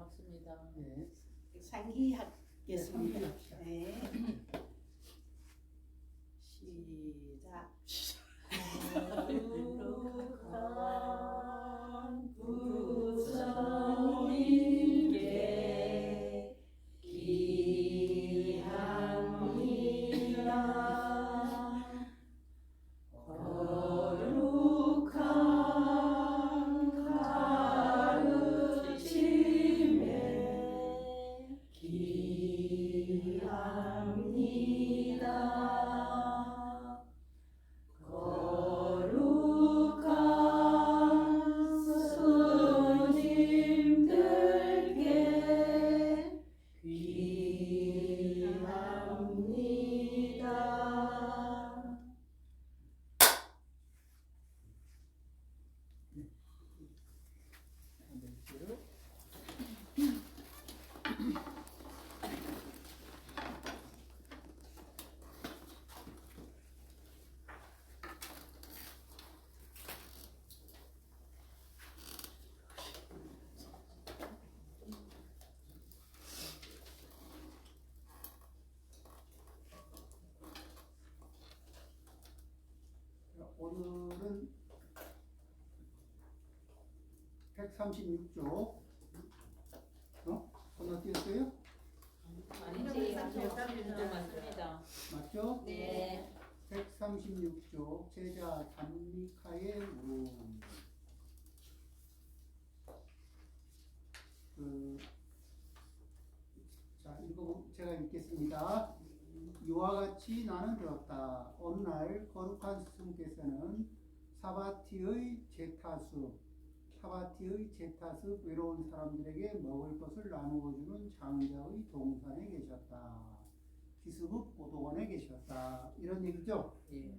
맞습니다. 예. 상기하겠습니다. 네, 네. 시작. 거룩한 부처님께 기합니다. 거룩한 가르침에 기합니다. 거룩한 스님들께 귀합니다. 앉아주세요. 오늘은 136쪽 건너뛰었어요? 아니지, 맞습니다. 맞죠? 네. 136쪽 제자 담미카의 물음. 자, 제가 읽겠습니다. 이와 같이 나는 들었다. 어느 날 거룩한 스승께서는 사바티의 제타숲 외로운 사람들에게 먹을 것을 나누어 주는 장자의 동산에 계셨다. 기수급 오도원에 계셨다. 이런 얘기죠. 예.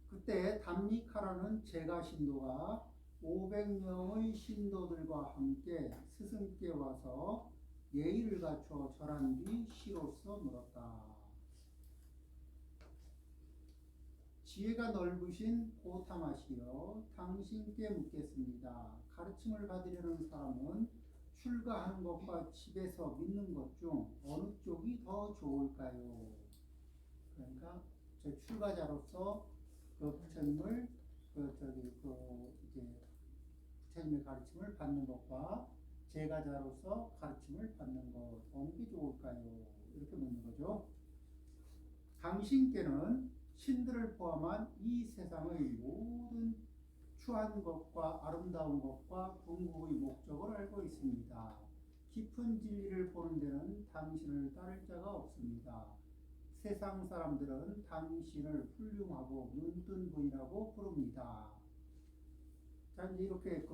그때 담니카라는 제가 신도가 500명의 신도들과 함께 스승께 와서 예의를 갖춰 절한 뒤 시로써 물었다. 지혜가 넓으신 고타마시여, 당신께 묻겠습니다. 가르침을 받으려는 사람은 출가하는 것과 집에서 믿는 것 중 어느 쪽이 더 좋을까요? 그러니까 저 출가자로서 그 부처님을 부처님의 가르침을 받는 것과 제가자로서 가르침을 받는 것 어느 게 좋을까요? 이렇게 묻는 거죠. 당신께는 신들을 포함한 이 세상의 모든 추한 것과 아름다운 것과 궁극의 목적을 알고 있습니다. 깊은 진리를 보는 데는 당신을 따를 자가 없습니다. 세상 사람들은 당신을 훌륭하고 눈뜬 분이라고 부릅니다. 자, 이제 이렇게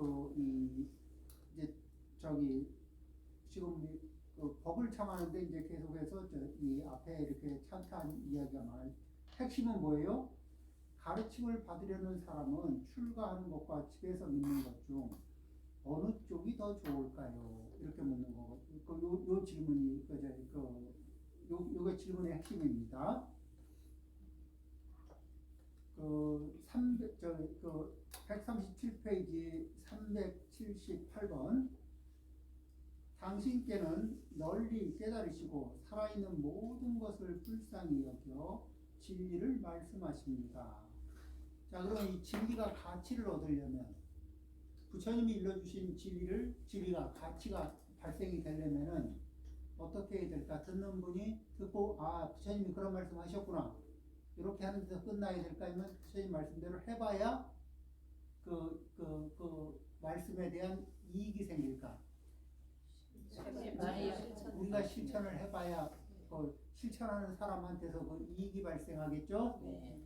지금 법을 청하는데 이제 계속해서 이 앞에 이렇게 찬탄 이야기가 많아요. 핵심은 뭐예요? 가르침을 받으려는 사람은 출가하는 것과 집에서 믿는 것 중 어느 쪽이 더 좋을까요? 이렇게 묻는 거고, 요 질문이 요게 질문의 핵심입니다. 137페이지 378번. 당신께는 널리 깨달으시고 살아있는 모든 것을 불쌍히 여겨 진리를 말씀하십니다. 자, 그러면 이 진리가 가치를 얻으려면, 부처님이 일러주신 진리가 가치가 발생이 되려면은 어떻게 해야 될까? 듣는 분이 듣고, 아, 부처님이 그런 말씀 하셨구나, 이렇게 하는 데서 끝나야 될까? 아니면 부처님 말씀대로 해봐야 그 말씀에 대한 이익이 생길까? 우리가 실천을 해봐야 실천하는 사람한테서 그 이익이 발생하겠죠? 네.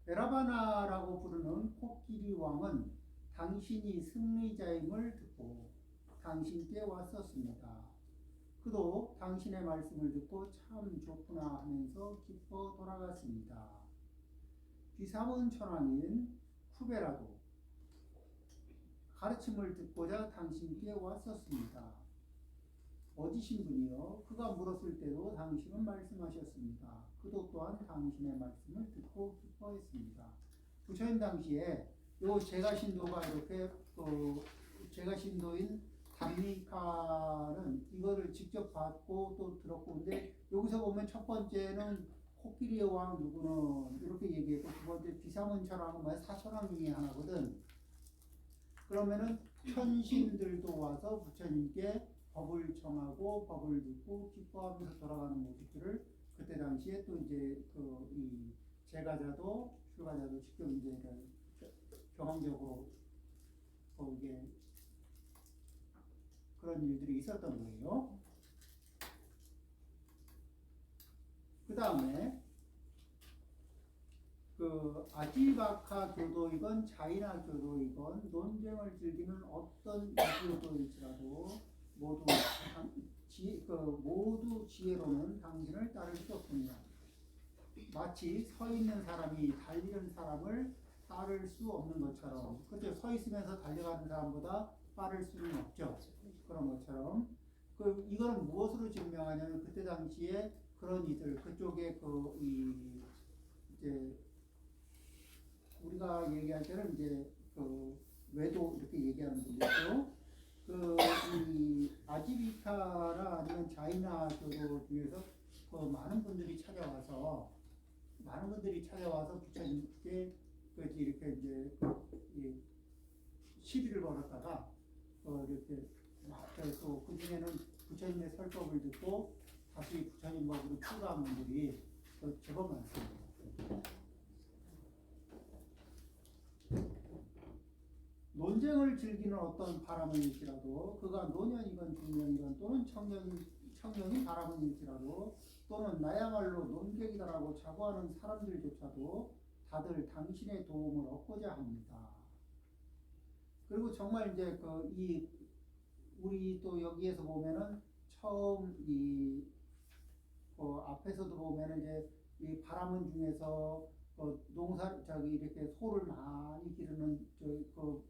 에라바나라고 부르는 코끼리 왕은 당신이 승리자임을 듣고 당신께 왔었습니다. 그도 당신의 말씀을 듣고 참 좋구나 하면서 기뻐 돌아갔습니다. 귀삼은 천왕인 쿠베라도 가르침을 듣고자 당신께 왔었습니다. 어디신 분이요? 그가 물었을 때도 당신은 말씀하셨습니다. 그도 또한 당신의 말씀을 듣고 기뻐했습니다. 부처님 당시에 요 제가 신도가 이렇게 제가 신도인 담미카는 이거를 직접 봤고 또 들었고 근데 여기서 보면 첫 번째는 코끼리의 왕 누구는 이렇게 얘기했고 두 번째 비사문철하고 뭐 사천왕 중에 하나거든. 그러면은 천신들도 와서 부처님께 법을 청하고 법을 듣고 기뻐하면서 돌아가는 모습들을 그때 당시에 또 이제 이 제가자도 출가자도 직접 이제 경험적으로 이게 그런 일들이 있었던 거예요. 그 다음에 아지바카 교도이건 자이나 교도이건 논쟁을 즐기는 어떤 교도일지라도 모두 모두 지혜로는 당신을 따를 수 없습니다. 마치 서 있는 사람이 달리는 사람을 따를 수 없는 것처럼, 그렇죠? 서 있으면서 달려가는 사람보다 빠를 수는 없죠. 그런 것처럼 이거는 무엇으로 증명하냐면 그때 당시에 그런 이들 그쪽에 이제 우리가 얘기할 때는 이제 외도 이렇게 얘기하는 분이죠. 이 아지비카나 아니면 자이나 교도 중에서 많은 분들이 찾아와서 부처님께 이렇게 이제 시비를 걸었다가 이렇게 또 그 중에는 부처님의 설법을 듣고 다시 부처님 법으로 출가한 분들이 제법 많습니다. 논쟁을 즐기는 어떤 바람은일지라도 그가 노년이건 중년이건 또는 청년이 바람은일지라도 또는 나야말로 논객이다라고 자부하는 사람들조차도 다들 당신의 도움을 얻고자 합니다. 그리고 정말 이제 우리 또 여기에서 보면은 처음 앞에서도 보면은 이제 이 바람은 중에서 이렇게 소를 많이 기르는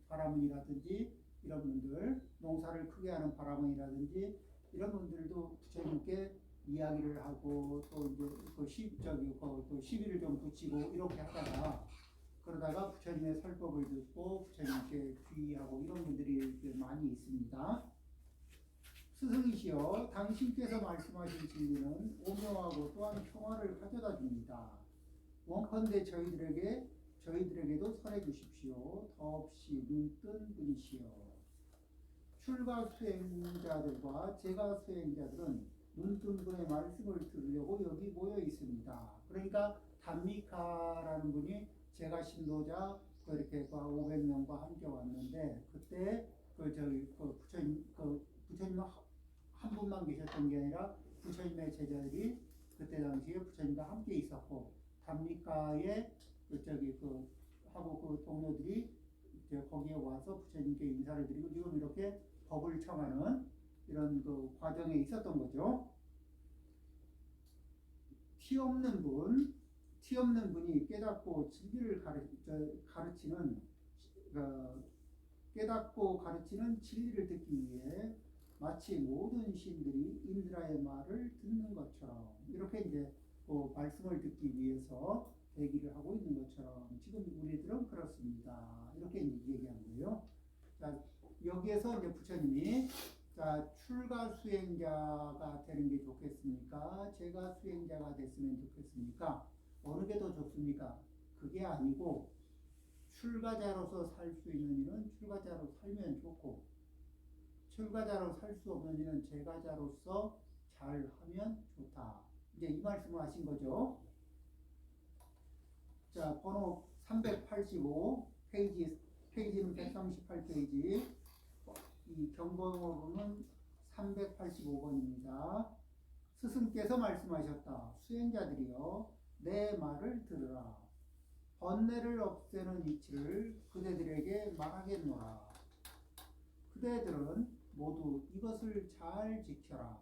바람은이라든지 이런 분들, 농사를 크게 하는 바람은이라든지 이런 분들도 부처님께 이야기를 하고 또 이제 또 시비를 좀 붙이고 이렇게 그러다가 부처님의 설법을 듣고 부처님께 귀의하고 이런 분들이 많이 있습니다. 스승이시여, 당신께서 말씀하신 진리는 오묘하고 또한 평화를 가져다 줍니다. 원컨대 저희들에게도 설해 주십시오. 더없이 눈뜬 분이시여. 출가 수행자들과 제가 수행자들은 눈뜬 분의 말씀을 들으려고 여기 모여 있습니다. 그러니까 담미카라는 분이 제가 신도자 이렇게 500명과 함께 왔는데 그때 부처님 한 분만 계셨던 게 아니라 부처님의 제자들이 그때 당시에 부처님과 함께 있었고 담미카의 하고 동료들이 이제 거기에 와서 부처님께 인사를 드리고 지금 이렇게 법을 청하는 이런 과정에 있었던 거죠. 티 없는 분이 깨닫고 진리를 깨닫고 가르치는 진리를 듣기 위해 마치 모든 신들이 인드라의 말을 듣는 것처럼 이렇게 이제 말씀을 듣기 위해서 대기를 하고 있는 것처럼 지금 우리들은 그렇습니다. 이렇게 이제 얘기한 거예요. 자, 여기에서 이제 부처님이 출가 수행자가 되는 게 좋겠습니까? 제가 수행자가 됐으면 좋겠습니까? 어느 게 더 좋습니까? 그게 아니고 출가자로서 살 수 있는 일은 출가자로 살면 좋고 출가자로 살 수 없는 일은 제가자로서 잘 하면 좋다. 이제 이 말씀을 하신 거죠. 자, 번호 385 페이지는 138페이지. 이 경번호로는 385번입니다. 스승께서 말씀하셨다. 수행자들이여 내 말을 들으라. 번뇌를 없애는 이치를 그대들에게 말하겠노라. 그대들은 모두 이것을 잘 지켜라.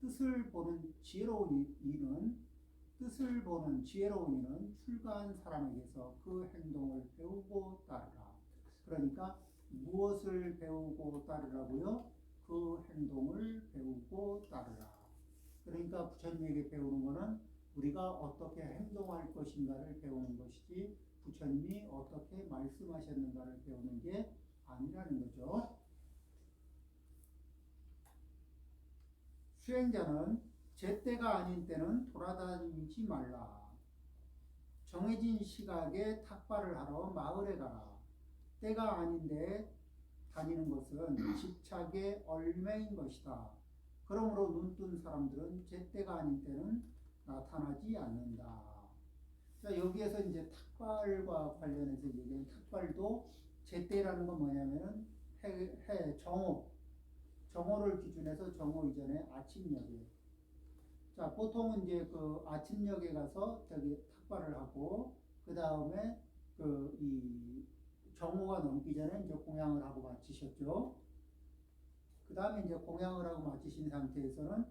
뜻을 보는 지혜로운 이는 출가한 사람에게서 그 행동을 배우고 따르라. 그러니까 무엇을 배우고 따르라고요? 그 행동을 배우고 따르라. 그러니까 부처님에게 배우는 것은 우리가 어떻게 행동할 것인가를 배우는 것이지 부처님이 어떻게 말씀하셨는가를 배우는 게 아니라는 거죠. 수행자는 제때가 아닌 때는 돌아다니지 말라. 정해진 시각에 탁발을 하러 마을에 가라. 때가 아닌데 다니는 것은 집착의 얼매인 것이다. 그러므로 눈뜬 사람들은 제때가 아닌 때는 나타나지 않는다. 자, 여기에서 이제 탁발과 관련해서 얘기하는 탁발도 제때라는 건 뭐냐면은 정오를 기준해서 정오 이전에 아침녘에. 자, 보통은 이제 그 아침녘에 가서 저기 탁발을 하고, 그 다음에 이 정오가 넘기 전에 이제 공양을 하고 마치셨죠. 그 다음에 이제 공양을 하고 마치신 상태에서는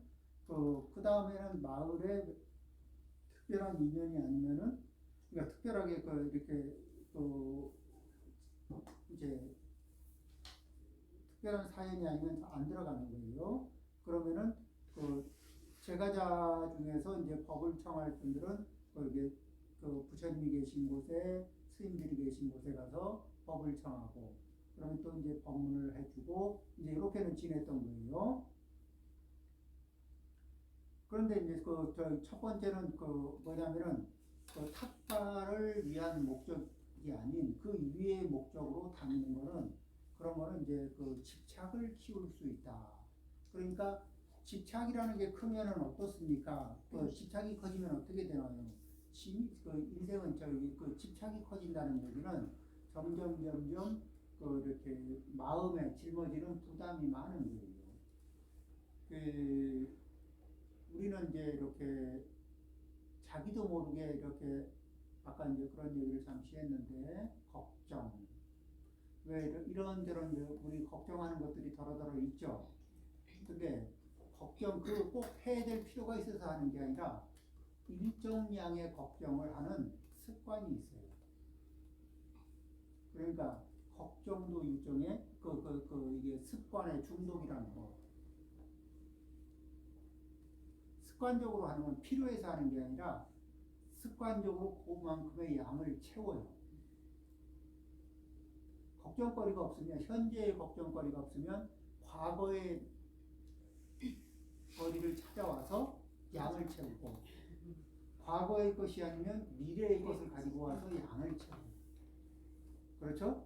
그 다음에는 마을에 특별한 인연이 아니면은, 그러니까 특별하게 이렇게 이제 특별한 사연이 아니면 안 들어가는 거예요. 그러면은 제가자 중에서 이제 법을 청할 분들은 부처님이 계신 곳에 스님들이 계신 곳에 가서 법을 청하고, 그러면 또 이제 법문을 해주고 이제 이렇게는 지냈던 거예요. 그런데 이제 첫 번째는 뭐냐면은 탁발을 위한 목적이 아닌 그 위의 목적으로 다니는 거는, 그런 거는 이제 집착을 키울 수 있다. 그러니까 집착이라는 게 크면은 어떻습니까? 집착이 커지면 어떻게 되나요? 인생은 집착이 커진다는 얘기는 점점 이렇게 마음에 짊어지는 부담이 많은 거예요. 우리는 이제 이렇게 자기도 모르게 이렇게 아까 이제 그런 얘기를 잠시 했는데, 걱정. 왜 이런저런 우리 걱정하는 것들이 더러더러 있죠. 근데 걱정 꼭 해야 될 필요가 있어서 하는 게 아니라 일정 양의 걱정을 하는 습관이 있어요. 그러니까 걱정도 일종의 이게 습관의 중독이라는 거. 습관적으로 하는 건 필요해서 하는 게 아니라 습관적으로 그만큼의 양을 채워요. 걱정거리가 없으면, 현재의 걱정거리가 없으면 과거의 거리를 찾아와서 양을 채우고, 과거의 것이 아니면 미래의 것을 가지고 와서 양을 채우고. 그렇죠?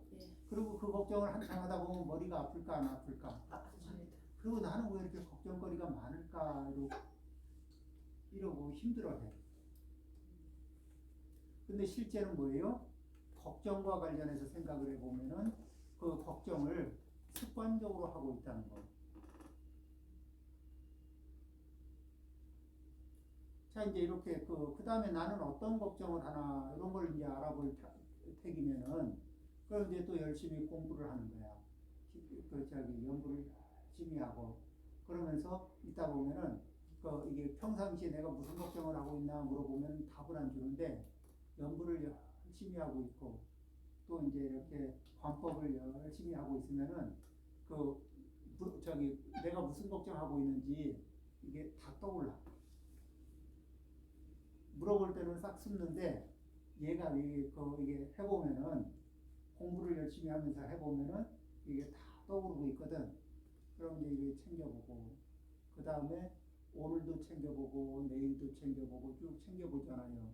그리고 그 걱정을 한참 하다 보면 머리가 아플까 안 아플까? 그리고 나는 왜 이렇게 걱정거리가 많을까? 이러고 힘들어해. 근데 실제는 뭐예요? 걱정과 관련해서 생각을 해보면은 그 걱정을 습관적으로 하고 있다는 거. 자, 이제 이렇게 그 다음에 나는 어떤 걱정을 하나, 이런 걸 이제 알아볼 택이면은, 그럼 이제 또 열심히 공부를 하는 거야. 연구를 열심히 하고. 그러면서 있다 보면은, 이게 평상시에 내가 무슨 걱정을 하고 있나 물어보면 답을 안 주는데, 연구를 열심히 하고 있고, 또 이제 이렇게 관법을 열심히 하고 있으면은, 내가 무슨 걱정하고 있는지 이게 다 떠올라. 물어볼 때는 싹 숨는데, 얘가 이게 해보면은, 공부를 열심히 하면서 해보면은 이게 다 떠오르고 있거든. 그럼 이제 이게 챙겨보고, 그 다음에 오늘도 챙겨보고, 내일도 챙겨보고, 쭉 챙겨보잖아요.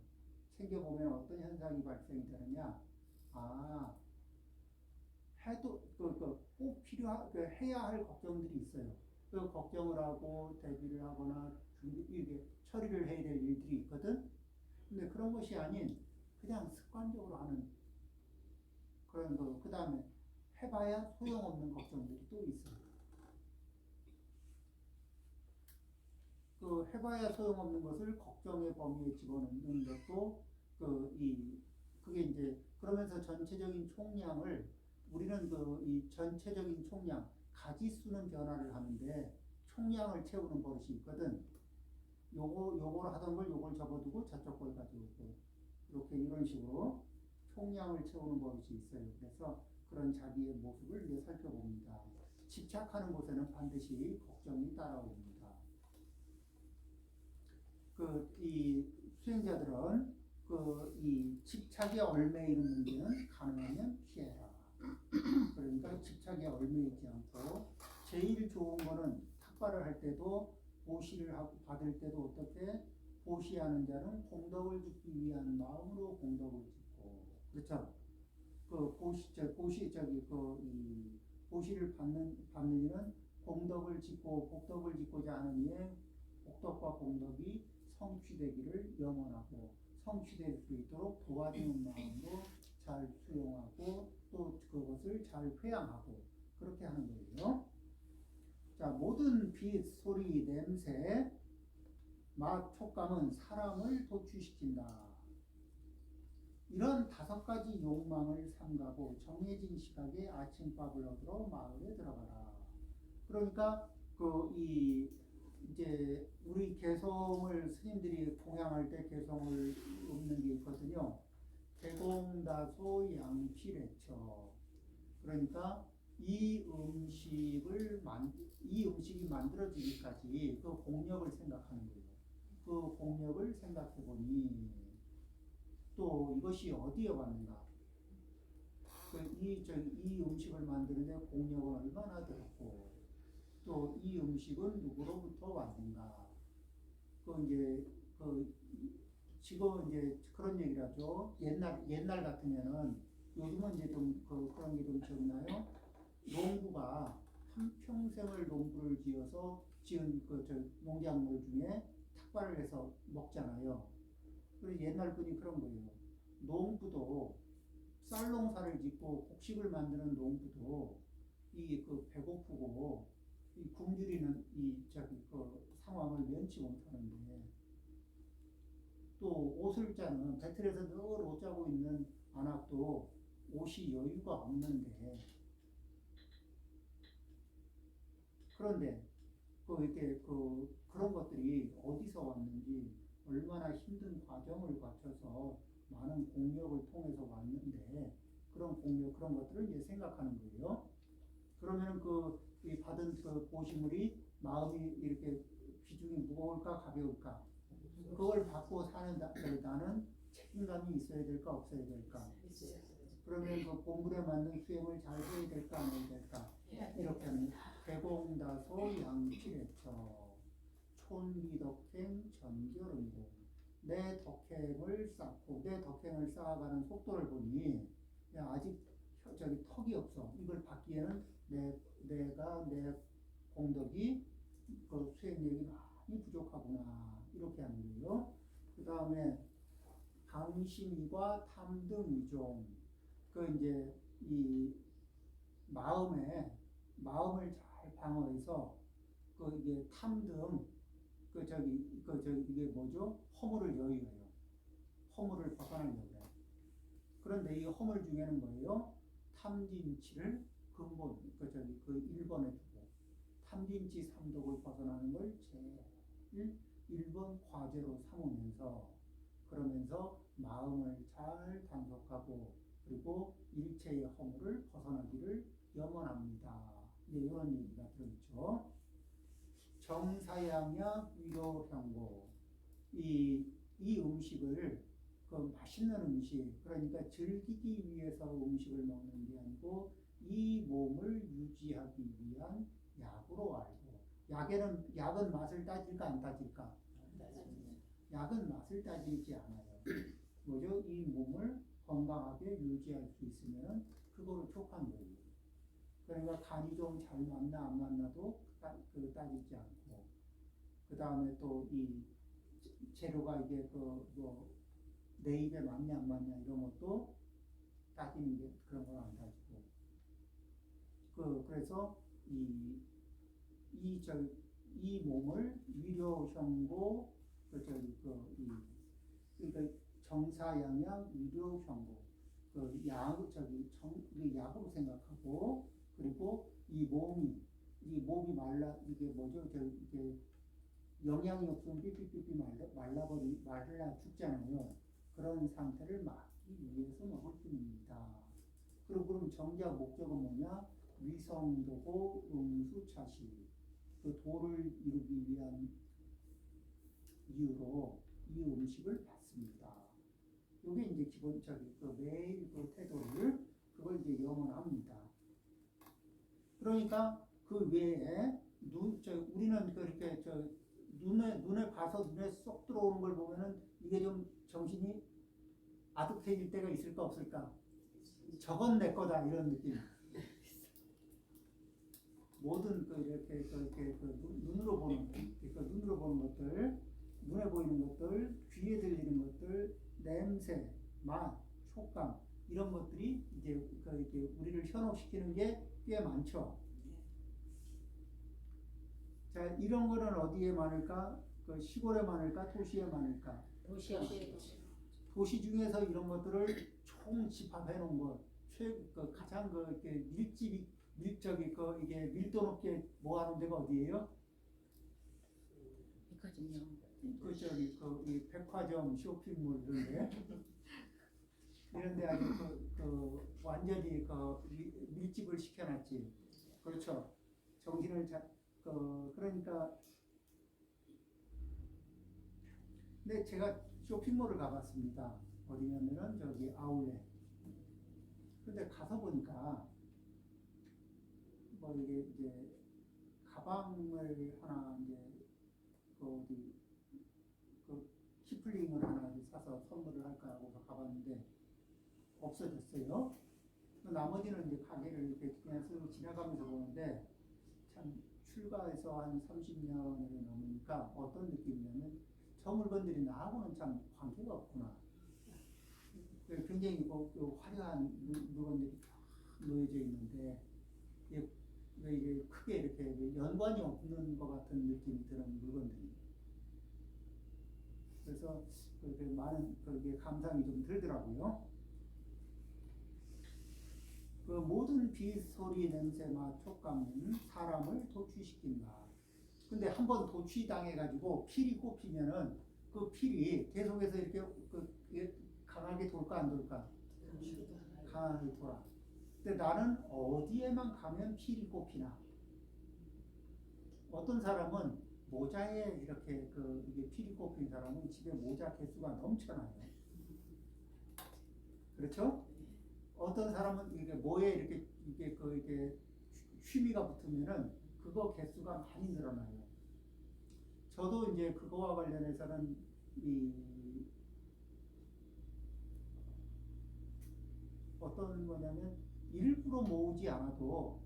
챙겨보면 어떤 현상이 발생이 되느냐? 해도, 꼭 해야 할 걱정들이 있어요. 그 걱정을 하고, 대비를 하거나, 이게 처리를 해야 될 일들이 있거든? 근데 그런 것이 아닌, 그냥 습관적으로 하는 그런 거. 그 다음에 해봐야 소용없는 걱정들이 또 있어요. 해봐야 소용없는 것을 걱정의 범위에 집어넣는 것도, 그게 이제, 그러면서 전체적인 총량을, 우리는 이 전체적인 총량, 가지수는 변화를 하는데, 총량을 채우는 버릇이 있거든. 요걸 하던 걸 요걸 접어두고 저쪽 걸 가져오고, 이런 식으로 총량을 채우는 버릇이 있어요. 그래서 그런 자기의 모습을 이제 살펴봅니다. 집착하는 곳에는 반드시 걱정이 따라옵니다. 이 수행자들은 이 집착에 얽매이는 문제는 가능하면 피해라. 그러니까 집착에 얽매이지 않고 제일 좋은 거는 탁발을 할 때도 보시를 받을 때도 어떻게 보시하는 자는 공덕을 짓기 위한 마음으로 공덕을 짓고 그렇죠. 이 보시를 받는 이는 공덕을 짓고 복덕을 짓고자 하는 이에 복덕과 공덕이 성취되기를 염원하고 성취될 수 있도록 도와주는 마음으로 잘 수용하고 또 그것을 잘 회양하고 그렇게 하는 거예요. 자, 모든 빛, 소리, 냄새, 맛, 촉감은 사람을 도취시킨다. 이런 5가지 욕망을 삼가고 정해진 시각에 아침밥을 얻으러 마을에 들어가라. 그러니까 이제 우리 개성을 스님들이 공양할 때 개성을 읊는 게 있거든요. 개공다소 양필애처. 그러니까 이 음식이 만들어지기까지 그 공력을 생각하는 거예요. 그 공력을 생각해 보니 또 이것이 어디에 왔는가? 이 음식을 만드는데 공력은 얼마나 들었고 또 이 음식은 누구로부터 왔는가? 지금 이제 그런 얘기를 하죠. 옛날 같으면은 요즘은 이제 좀 그런 게 좀 기억나요? 농부가 한 평생을 농부를 지은 농작물 중에 탁발을 해서 먹잖아요. 그래서 옛날 분이 그런 거예요. 농부도 쌀농사를 짓고 곡식을 만드는 농부도 배고프고 굶주리는 상황을 면치 못하는데 또 옷을 짜는 배틀에서 늘 옷 짜고 있는 안압도 옷이 여유가 없는데 그런데 그런 것들이 어디서 왔는지 얼마나 힘든 과정을 거쳐서 많은 공력을 통해서 왔는데 그런 것들을 이제 생각하는 거예요. 그러면 이 받은 보시물이 마음이 이렇게 비중이 무거울까 가벼울까? 그걸 받고 사는 나는 책임감이 있어야 될까 없어야 될까? 그러면 공부에 맞는 수행을 잘 해야 될까 안 해야 될까? 이렇게 하는 개공다소 양필애처 촌비덕행 전결응고 내 덕행을 쌓아가는 속도를 보니 아직 턱이 없어. 이걸 받기에는 내가 내 공덕이 수행력이 많이 부족하구나 이렇게 하는 거예요. 그 다음에 강심과 탐등 위종 이제 이 마음을 잘 방어해서 이게 탐등 이게 뭐죠? 허물을 여의어요. 허물을 벗어나려고 해요. 그런데 이 허물 중에는 뭐예요? 탐진치를 근본, 1번에 두고 탐진치 삼독을 벗어나는 걸 제일 1번 과제로 삼으면서 그러면서 마음을 잘 단속하고 그리고 일체의 허물을 벗어나기를 염원합니다. 이런 얘기가 들어있죠. 정사양약 위로향고 이 음식을 맛있는 음식 그러니까 즐기기 위해서 음식을 먹는 게 아니고 이 몸을 유지하기 위한 약으로 알고 약은 맛을 따질까 안 따질까? 약은 맛을 따지지 않아요. 뭐죠? 이 몸을 건강하게 유지할 수 있으면 그거로 족한 거예요. 그러니까 간이 좀 잘 맞나 안 맞나도 따지지 않고 그 다음에 또 이 재료가 이게 내 입에 맞냐 안 맞냐 이런 것도 따지는 게 그런 걸 안 따지고 그래서 이 몸을 위료형고 그러니까 정사양양 위료형고 약으로 생각하고 그리고 이 몸이 이게 뭐죠? 이게 영양이 없으면 삐삐삐삐 말라 죽잖아요. 그런 상태를 막기 위해서 먹을 뿐입니다. 그럼 정작 목적은 뭐냐? 위성도고 음수차시 도를 이루기 위한 이유로 이 음식을 받습니다. 이게 이제 기본적인 그 매일 그 태도를 그걸 이제 염원합니다. 그러니까 그 외에 우리는 그렇게 눈에 봐서 눈에 쏙 들어오는 걸 보면은 이게 좀 정신이 아득해질 때가 있을까 없을까? 저건 내 거다 이런 느낌. 모든 눈으로 보는 것들, 눈에 보이는 것들, 귀에 들리는 것들, 냄새, 맛, 촉감 이런 것들이 이제 이렇게 우리를 현혹시키는 게 꽤 많죠. 자, 이런 거는 어디에 많을까? 그 시골에 많을까? 도시에 많을까? 도시 중에서 이런 것들을 총 집합해 놓은 것, 가장 이렇게 밀접이 이게 밀도 높게 모아놓은 데가 어디예요? 백화점요. 이 백화점, 쇼핑몰 이런데 아주 완전히 밀집을 시켜놨지. 그렇죠. 정신을 그러니까. 근데 제가 쇼핑몰을 가봤습니다. 어디냐면은 저기 아울렛. 근데 가서 보니까 뭐 이게 이제 가방을 하나 이제 어디 키플링을 하나 사서 선물을 할까 하고 가봤는데 없어졌어요. 나머지는 이제 가게를 이렇게 그냥 지나가면서 보는데 참 출가해서 한 30년이 넘으니까 어떤 느낌이냐면 저 물건들이 나하고는 참 관계가 없구나. 굉장히 화려한 물건들이 놓여져 있는데 이게 크게 이렇게 연관이 없는 것 같은 느낌이 드는 물건들이. 그래서 많은 감상이 좀 들더라고요. 그 모든 빛, 소리, 냄새, 맛, 촉감은 사람을 도취시킨다. 근데 한번 도취당해가지고 필이 꼽히면은 그 필이 계속해서 이렇게 강하게 돌까 안 돌까? 강하게 돌아. 근데 나는 어디에만 가면 필이 꼽히나? 어떤 사람은 모자에 이렇게 이게 필이 꼽힌 사람은 집에 모자 개수가 넘쳐나요. 그렇죠? 어떤 사람은 이게 뭐에 이게 취미가 붙으면은 그거 개수가 많이 늘어나요. 저도 이제 그거와 관련해서는 어떤 거냐면 일부러 모으지 않아도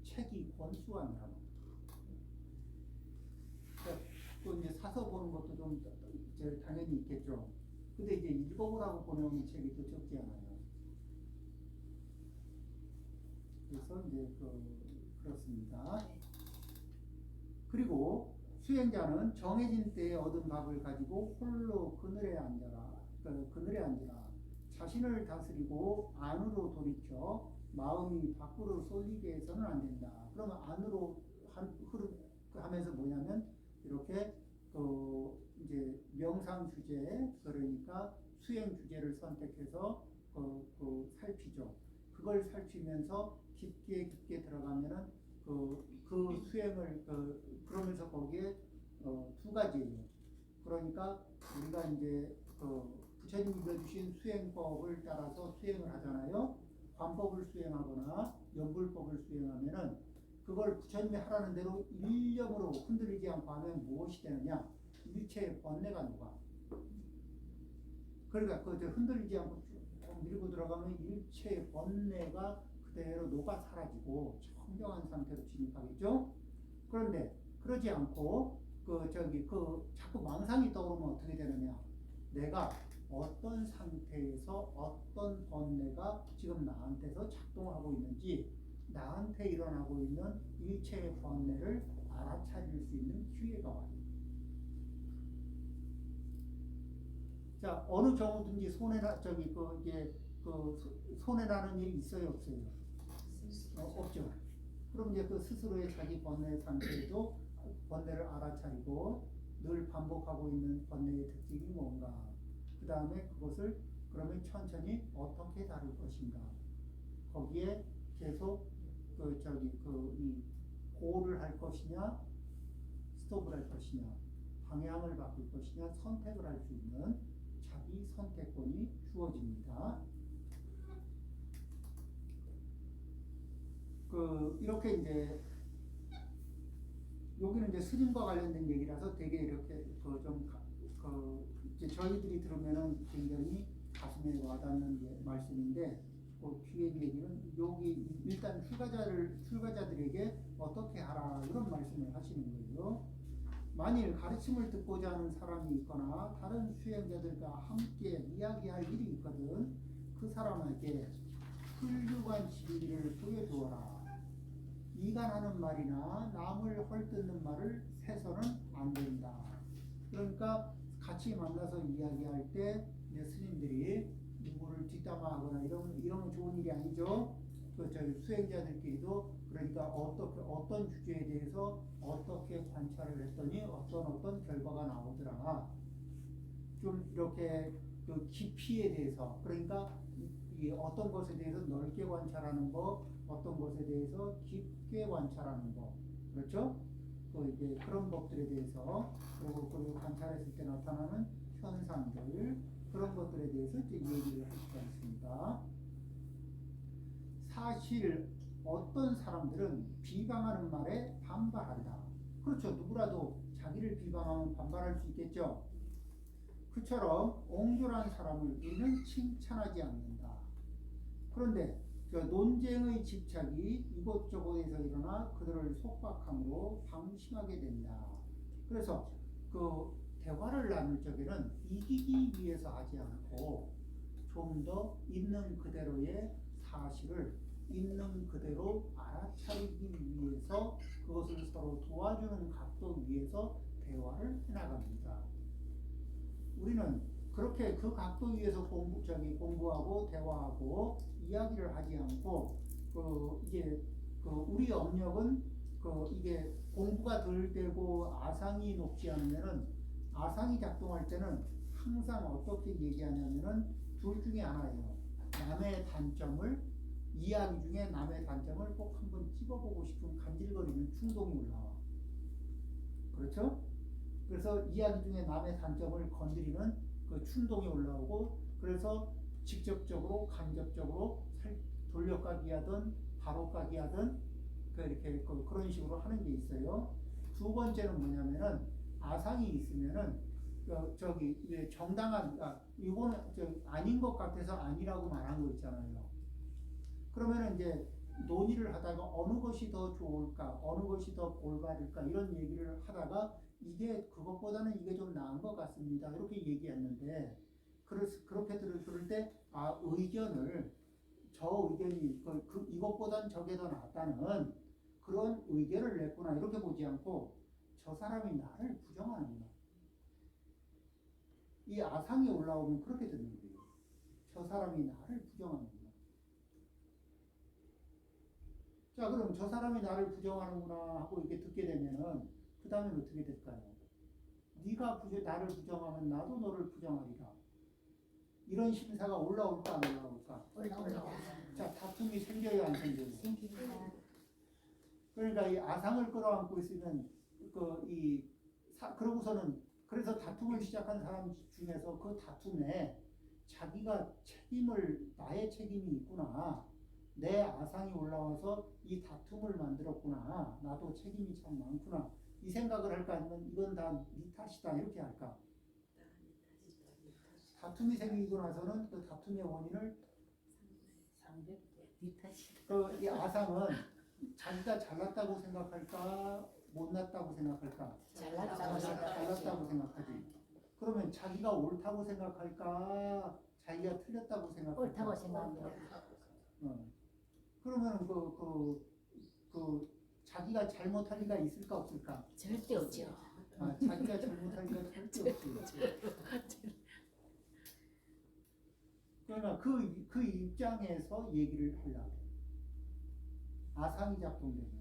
책이 권수가 늘어나. 또 이제 사서 보는 것도 좀 당연히 있겠죠. 근데 이제 읽어보라고 보내오는 책이 또 적지 않아요. 그래서 이제 그렇습니다. 그리고 수행자는 정해진 때에 얻은 밥을 가지고 홀로 그늘에 앉아라. 그늘에 앉으라. 자신을 다스리고 안으로 돌이켜 마음이 밖으로 쏠리게 해서는 안 된다. 그러면 안으로 하면서 뭐냐면 이렇게 이제 명상 주제, 그러니까 수행 주제를 선택해서 살피죠. 그걸 살피면서 깊게 들어가면은 그 수행을 그러면서 거기에 두 가지예요. 그러니까 우리가 이제 부처님이 주신 수행법을 따라서 수행을 하잖아요. 관법을 수행하거나 연불법을 수행하면은 그걸 부처님이 하라는 대로 일념으로 흔들리지 않고 하면 무엇이 되느냐? 일체의 번뇌가 녹아. 그러니까 흔들리지 않고 쭉 밀고 들어가면 일체의 번뇌가 그대로 녹아 사라지고 청정한 상태로 진입하겠죠. 그런데 그러지 않고 자꾸 망상이 떠오르면 어떻게 되느냐? 내가 어떤 상태에서 어떤 번뇌가 지금 나한테서 작동하고 있는지, 나한테 일어나고 있는 일체의 번뇌를 알아차릴 수 있는 기회가 와요. 자, 어느 경우든지 손해 나는 일이 있어요, 없어요? 없죠. 그럼 이제 스스로의 자기 번뇌 상태에도 번뇌를 알아차리고 늘 반복하고 있는 번뇌의 특징이 뭔가. 그 다음에 그것을 그러면 천천히 어떻게 다룰 것인가. 거기에 계속 이 고를 할 것이냐, 스톱을 할 것이냐, 방향을 바꿀 것이냐, 선택을 할 수 있는 자기 선택권이 주어집니다. 이렇게 이제 여기는 이제 스님과 관련된 얘기라서 되게 이렇게 이제 저희들이 들으면은 굉장히 가슴에 와닿는 말씀인데 그 뒤에 얘기는 여기 일단 출가자들에게 어떻게 하라 이런 말씀을 하시는 거예요. 만일 가르침을 듣고자 하는 사람이 있거나 다른 수행자들과 함께 이야기할 일이 있거든 그 사람에게 훌륭한 진리를 보여주어라. 이간하는 말이나 남을 헐뜯는 말을 해서는 안 된다. 그러니까 같이 만나서 이야기할 때 이제 스님들이 누구를 뒷담화하거나 이러면 좋은 일이 아니죠. 저희 수행자들끼리도 그러니까 어떤 주제에 대해서 어떻게 관찰을 했더니 어떤 결과가 나오더라. 좀 이렇게 그 깊이에 대해서 그러니까 이 어떤 것에 대해서 넓게 관찰하는 거, 어떤 것에 대해서 깊게 관찰하는 거, 그렇죠? 이제 그런 것들에 대해서 그리고 관찰했을 때 나타나는 현상들 그런 것들에 대해서 이제 얘기를 할 수가 있습니다. 사실 어떤 사람들은 비방하는 말에 반발한다. 그렇죠. 누구라도 자기를 비방하면 반발할 수 있겠죠. 그처럼 옹졸한 사람을 우리는 칭찬하지 않는다. 그런데 논쟁의 집착이 이곳저곳에서 일어나 그들을 속박함으로 방심하게 된다. 그래서 대화를 나눌 적에는 이기기 위해서 하지 않고 좀 더 있는 그대로의 사실을 있는 그대로 알아차리기 위해서 그것을 서로 도와주는 각도 위에서 대화를 해나갑니다. 우리는 그렇게 그 각도 위에서 공부하고 대화하고 이야기를 하지 않고 우리 업력은 이게 공부가 덜 되고 아상이 높지 않으면은 아상이 작동할 때는 항상 어떻게 얘기하냐면은 둘 중에 하나예요. 남의 단점을 이야기 중에 남의 단점을 꼭 한번 찝어보고 싶은 간질거리는 충동이 올라와. 그렇죠? 그래서 이야기 중에 남의 단점을 건드리는 그 충동이 올라오고 그래서 직접적으로 간접적으로 돌려가기 하든 바로가기 하든 이렇게 그런 식으로 하는 게 있어요. 두 번째는 뭐냐면은 아상이 있으면은 정당한 이거는 아닌 것 같아서 아니라고 말한 거 있잖아요. 그러면은 이제 논의를 하다가 어느 것이 더 좋을까, 어느 것이 더 올바를까 이런 얘기를 하다가 그것보다는 이게 좀 나은 것 같습니다. 이렇게 얘기했는데 그렇게 들을 때 저 의견이 이것보단 저게 더 낫다는 그런 의견을 냈구나 이렇게 보지 않고 저 사람이 나를 부정하는구나. 이 아상이 올라오면 그렇게 듣는 거예요. 저 사람이 나를 부정하는구나. 자, 그럼 저 사람이 나를 부정하는구나 하고 이렇게 듣게 되면은 그 다음엔 어떻게 될까요? 네가 나를 부정하면 나도 너를 부정하리라. 이런 심사가 올라올까 안 올라올까? 올라옵니다. 자, 다툼이 생겨요 안 생겨요? 생깁니다. 그러니까 이 아상을 끌어안고 있으면 그러고서는 그래서 다툼을 시작한 사람 중에서 그 다툼에 자기가 나의 책임이 있구나. 내 아상이 올라와서 이 다툼을 만들었구나. 나도 책임이 참 많구나. 이 생각을 할까 아니면 이건 다 네 탓이다 이렇게 할까? 다툼이 생기고 나서는 그 다툼의 원인을 이 아상은 자기가 잘났다고 생각할까 못났다고 생각할까? 잘났다고 생각하지. 그러면 자기가 옳다고 생각할까? 자기가 틀렸다고 생각할까? 옳다고 생각합니다. 그러면 자기가 잘못할 리가 있을까 없을까? 절대 없죠. 자기가 잘못할 리가 절대 없지. 그러니까 그 입장에서 얘기를 하려고. 아상이 작동되는.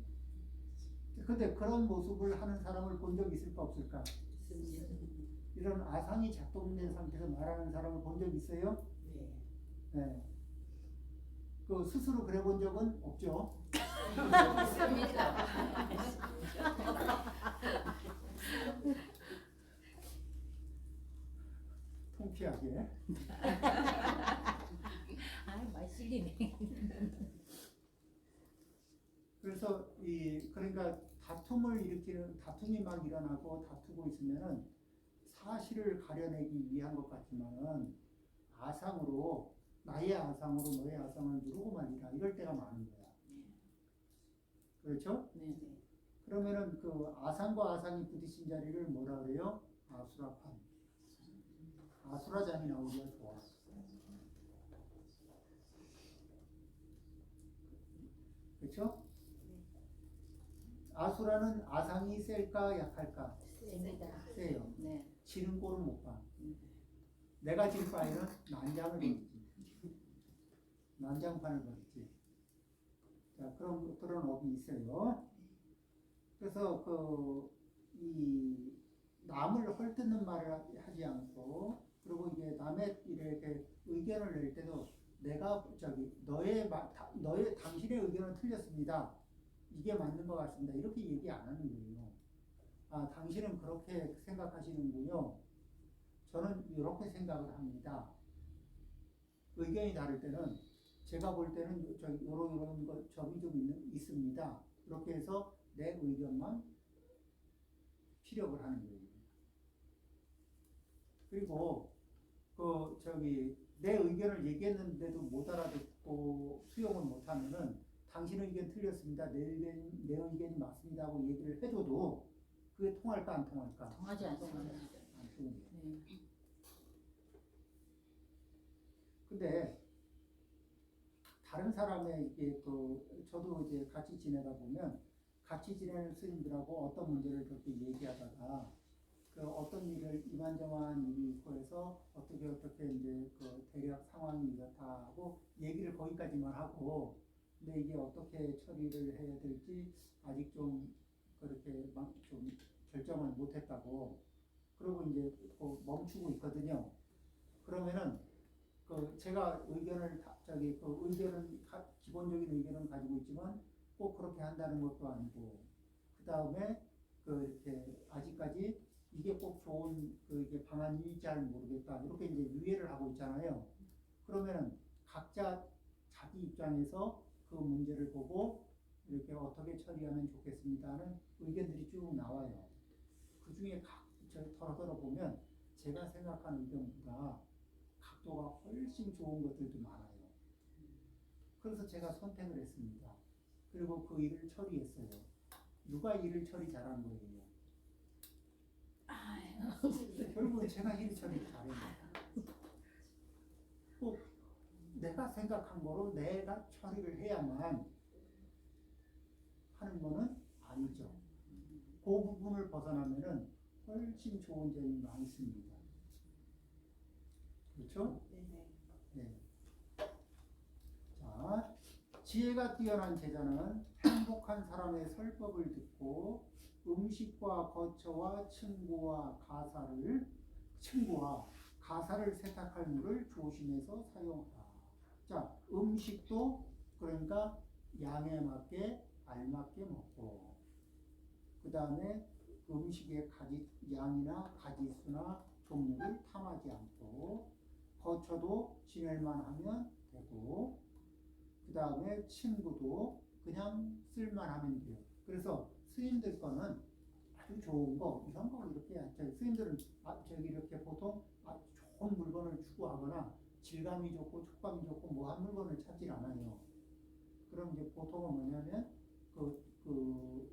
근데 그런 모습을 하는 사람을 본 적 있을까 없을까? 이런 아상이 작동된 상태에서 말하는 사람을 본 적 있어요? 네. 스스로 그래 본 적은 없죠? 있습니다. 통쾌하게. 이제. 아, 맛있리네. 그래서 그러니까 다툼이 막 일어나고 다투고 있으면은 사실을 가려내기 위한 것 같지만은 아상으로 나의 아상으로 너의 아상을 누르고 말이라 이럴 때가 많은 거야. 그렇죠? 네. 그러면은 그 아상과 아상이 부딪힌 자리를 뭐라 그래요? 아수라판. 아수라장이 나오기가 좋아. 그렇죠? 아수라는 아상이 셀까 약할까? 셉니다. 세요. 네. 지는 꼴을 못 봐. 내가 질 바에는 난장을 벌이지. 난장판을 벌이지. 자, 그런 업이 있어요. 그래서 이 남을 헐뜯는 말을 하지 않고, 그리고 이게 남의 이렇게 의견을 낼 때도 내가 당신의 의견은 틀렸습니다. 이게 맞는 것 같습니다. 이렇게 얘기 안 하는 거예요. 아, 당신은 그렇게 생각하시는군요. 저는 이렇게 생각을 합니다. 의견이 다를 때는 제가 볼 때는 이런 점이 좀 있습니다. 그렇게 해서 내 의견만 피력을 하는 거예요. 그리고 내 의견을 얘기했는데도 못 알아듣고 수용을 못하면은 당신의 의견 틀렸습니다. 내 의견이 맞습니다 하고 얘기를 해줘도 그게 통할까 안 통할까? 통하지 않습니다. 안 통해요. 네. 근데 다른 사람의 저도 이제 같이 지내다 보면 같이 지내는 스님들하고 어떤 문제를 그렇게 얘기하다가 어떤 일을 이만저만 일이 있고 해서 어떻게 이제 대략 상황이 이렇다 하고 얘기를 거기까지만 하고 근데 이게 어떻게 처리를 해야 될지 아직 좀 그렇게 좀 결정을 못했다고 그러고 이제 멈추고 있거든요. 그러면은 제가 기본적인 의견은 가지고 있지만 꼭 그렇게 한다는 것도 아니고 그 다음에 이렇게 아직까지 이게 꼭 좋은 이게 방안인지 잘 모르겠다 이렇게 이제 유예를 하고 있잖아요. 그러면은 각자 자기 입장에서 그 문제를 보고 이렇게 어떻게 처리하면 좋겠습니다 하는 의견들이 쭉 나와요. 그 중에 덜어덜어 보면 제가 생각하는 의견보다 각도가 훨씬 좋은 것들도 많아요. 그래서 제가 선택을 했습니다. 그리고 그 일을 처리했어요. 누가 일을 처리 잘한 거예요? 결국은 제가 일 처리 잘했어요. 꼭 내가 생각한 거로 내가 처리를 해야만 하는 거는 아니죠. 그 부분을 벗어나면은 훨씬 좋은 점이 많습니다. 그렇죠? 네. 자, 지혜가 뛰어난 제자는 행복한 사람의 설법을 듣고 음식과 거처와 층구와 가사를 세탁할 물을 조심해서 사용하라. 자, 음식도 그러니까 양에 맞게 알맞게 먹고 그 다음에 음식의 양이나 가지수나 종류를 탐하지 않고 거처도 지낼만 하면 되고 그 다음에 친구도 그냥 쓸만 하면 돼요. 그래서 스님들 거는 아주 좋은 거 이런 거 이렇게 스님들은 이렇게 보통 좋은 물건을 추구하거나 질감이 좋고 촉감이 좋고 뭐한 물건을 찾질 않아요. 그럼 이제 보통은 뭐냐면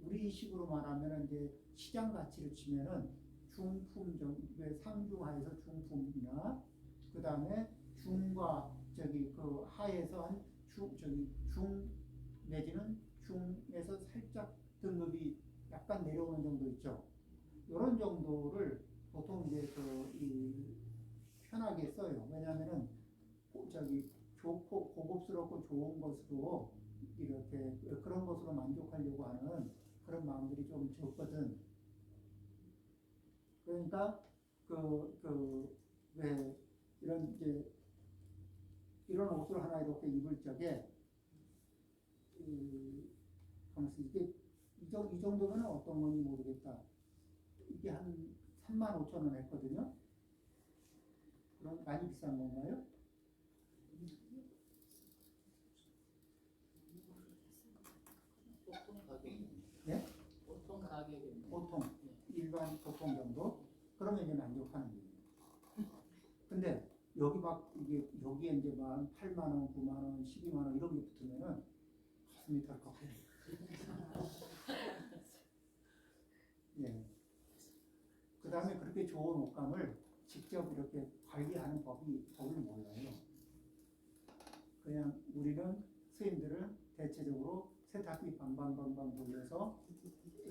우리 식으로 말하면 이제 시장 가치를 치면은 중품 상중하에서 중품이나 그 다음에 중과 하에서 한 중 내지는 중에서 살짝 등급이 약간 내려오는 정도 있죠. 이런 정도를 보통 이제 편하게 써요. 왜냐하면은 좋고 고급스럽고 좋은 것으로 이렇게 그런 것으로 만족하려고 하는 그런 마음들이 좀 적거든. 그러니까 왜 이런 옷을 하나 이렇게 입을 적에 이게 이 정도면 어떤 건지 모르겠다. 이게 한 35,000원 했거든요. 그럼 많이 비싼 건가요? 보통 가격입니다. 예? 보통 가격입니다. 보통 일반 보통 정도? 그러면 이제 만족하는 거예요. 근데 여기 막 이게 여기에 이제 막 8만 원, 9만 원, 12만 원 이런 게 붙으면은 가슴이 덜컥해요. 예. 그 다음에 그렇게 좋은 옷감을 직접 이렇게 관리하는 법을 몰라요. 그냥 우리는 스님들은 대체적으로 세탁기 방방방방 돌려서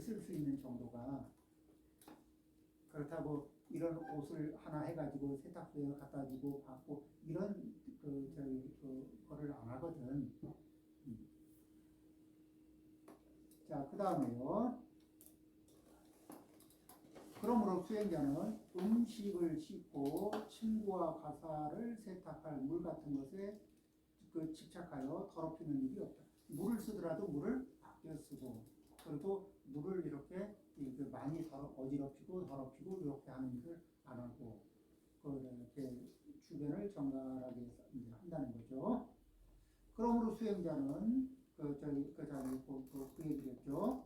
쓸 수 있는 정도가, 그렇다고 이런 옷을 하나 해가지고 세탁소에 갖다 주고 받고 이런 거를 안 하거든. 자, 그 다음에요. 그러므로 수행자는 음식을 씻고 침구와 가사를 세탁할 물 같은 것에 집착하여 더럽히는 일이 없다. 물을 쓰더라도 물을 아껴 쓰고, 그리고 물을 이렇게 많이 어지럽히고 더럽히고 이렇게 하는 일을 안 하고, 이렇게 주변을 정갈하게 한다는 거죠. 그러므로 수행자는 그 얘기를 했죠.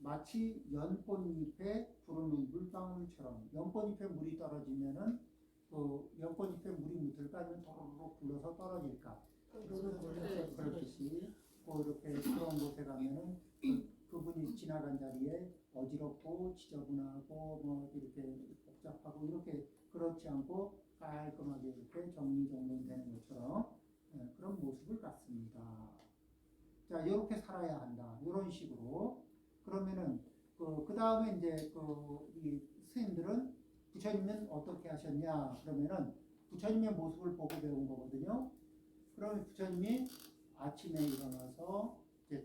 마치 연꽃잎에 부르는 물방울처럼, 연꽃잎에 물이 떨어지면은 연꽃잎에 물이 묻을까 아니면 도로록 굴러서 떨어질까? 그렇듯이 이렇게 그런 곳에 가면은 그분이 지나간 자리에 어지럽고 지저분하고 뭐 이렇게 복잡하고 이렇게 그렇지 않고 깔끔하게 이렇게 정리정돈되는 것처럼 그런 모습을 갖습니다. 자, 이렇게 살아야 한다. 이런 식으로. 그러면은 그 다음에 이제 이 스님들은 부처님은 어떻게 하셨냐? 그러면은 부처님의 모습을 보고 배운 거거든요. 그러면 부처님이 아침에 일어나서 이제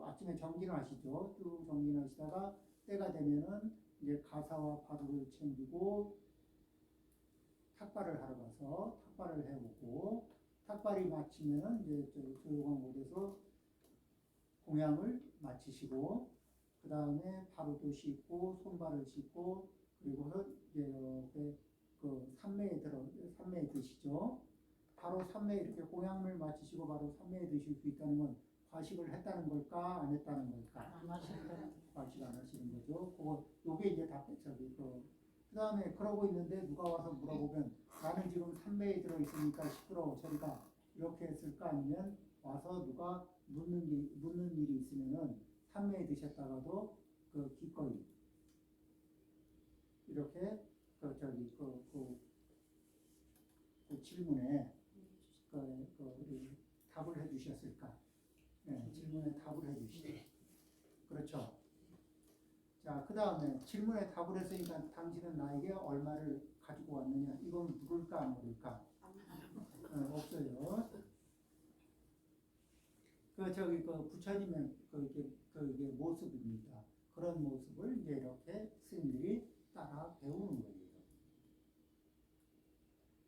아침에 정진을 하시죠. 쭉 정진하시다가 때가 되면은 이제 가사와 파도를 챙기고 탁발을 하러 가서 탁발을 해오고, 탁발이 마치면은 이제 조용한 곳에서 공양을 마치시고, 그 다음에 바로도 씻고 손발을 씻고, 그리고서 이제 삼매에 드시죠. 바로 삼매에 이렇게 공양을 마치시고 바로 삼매에 드실 수 있다는 건 과식을 했다는 걸까 안 했다는 걸까? 과식 안 하시는 거죠. 요게 이제 다 그 다음에 그러고 있는데 누가 와서 물어보면 나는 지금 삼매에 들어 있으니까 시끄러워 저리가 이렇게 했을까? 아니면 와서 누가 묻는 일이 있으면은 삼매에 드셨다가도 기꺼이 이렇게 질문에 답을 해주셨을까? 네, 질문에 답을 해주시죠. 그렇죠. 자, 그 다음에 질문에 답을 했으니까 당신은 나에게 얼마를 가지고 왔느냐? 이건 물을까 안 물을까? 없어요. 부처님의 이게 모습입니다. 그런 모습을 이제 이렇게 스님들이 따라 배우는 거예요.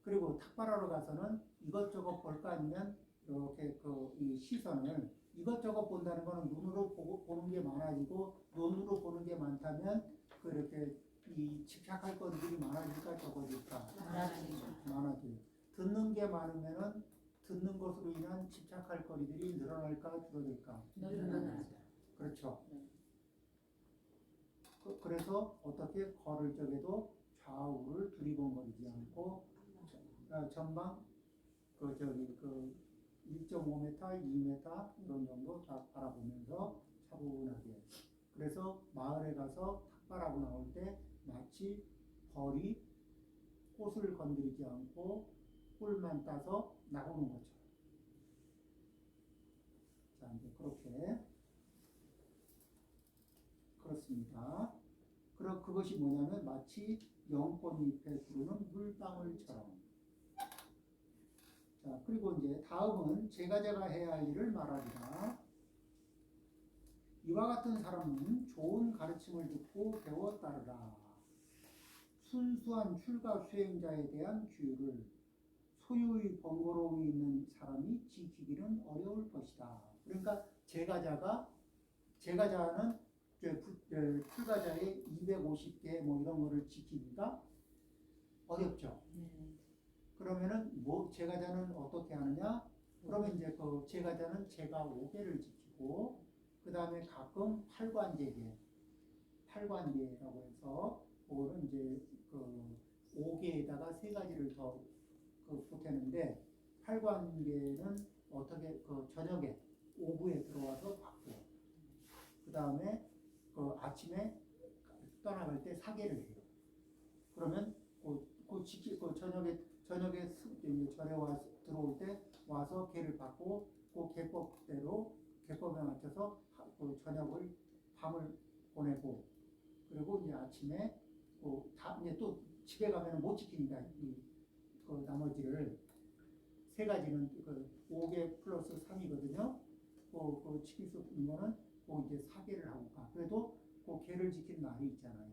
그리고 탁발하러 가서는 이것저것 볼까 아니면 이렇게 이 시선을 이것저것 본다는 거는 눈으로 보는 게 많아지고, 눈으로 보는 게 많다면 그렇게 이 집착할 것들이 많아질까 적어질까? 많아져요. 듣는 게 많으면은 듣는 것으로 인한 집착할 거리들이 늘어날까 줄어들까? 그렇죠. 그래서 어떻게 걸을 적에도 좌우를 두리번거리지 않고 전방 1.5m, 2m 이런 정도 다 바라보면서 차분하게. 그래서 마을에 가서 탁발하고 나올 때 마치 벌이 꽃을 건드리지 않고 꿀만 따서 나오는 것처럼. 자, 이제 그렇습니다. 그것이 뭐냐면 마치 연꽃잎에 두르는 물방울처럼. 자, 그리고 이제 다음은 제가 해야 할 일을 말하리라. 이와 같은 사람은 좋은 가르침을 듣고 배워 따르라. 순수한 출가 수행자에 대한 규율을 소유의 번거로움이 있는 사람이 지키기는 어려울 것이다. 그러니까 제가자는 출가자의 250개 뭐 이런 거를 지키기가 어렵죠. 네. 그러면은 뭐 제과자는 어떻게 하느냐? 그러면 이제 그 제과자는 제가 5개를 지키고 그 다음에 가끔 팔관계라고 해서 그거는 이제 그 5개에다가 3가지를 더 보태는데 팔관계는 어떻게 그 저녁에 오후에 들어와서 받고 그 다음에 그 아침에 떠나갈 때 사계를 해요. 그러면 그 저녁에 이제 절에 와 들어올 때 와서 계를 받고 그 계법에 맞춰서 그 저녁을 밤을 보내고 그리고 이제 아침에 이제 또 집에 가면 못 지키니까 그 나머지를 3가지는 그 5개 플러스 3이거든요. 그 지킬 수 있는 거는 이제 4개를 하고 가. 그래도 그 계를 지킨 날이 있잖아요.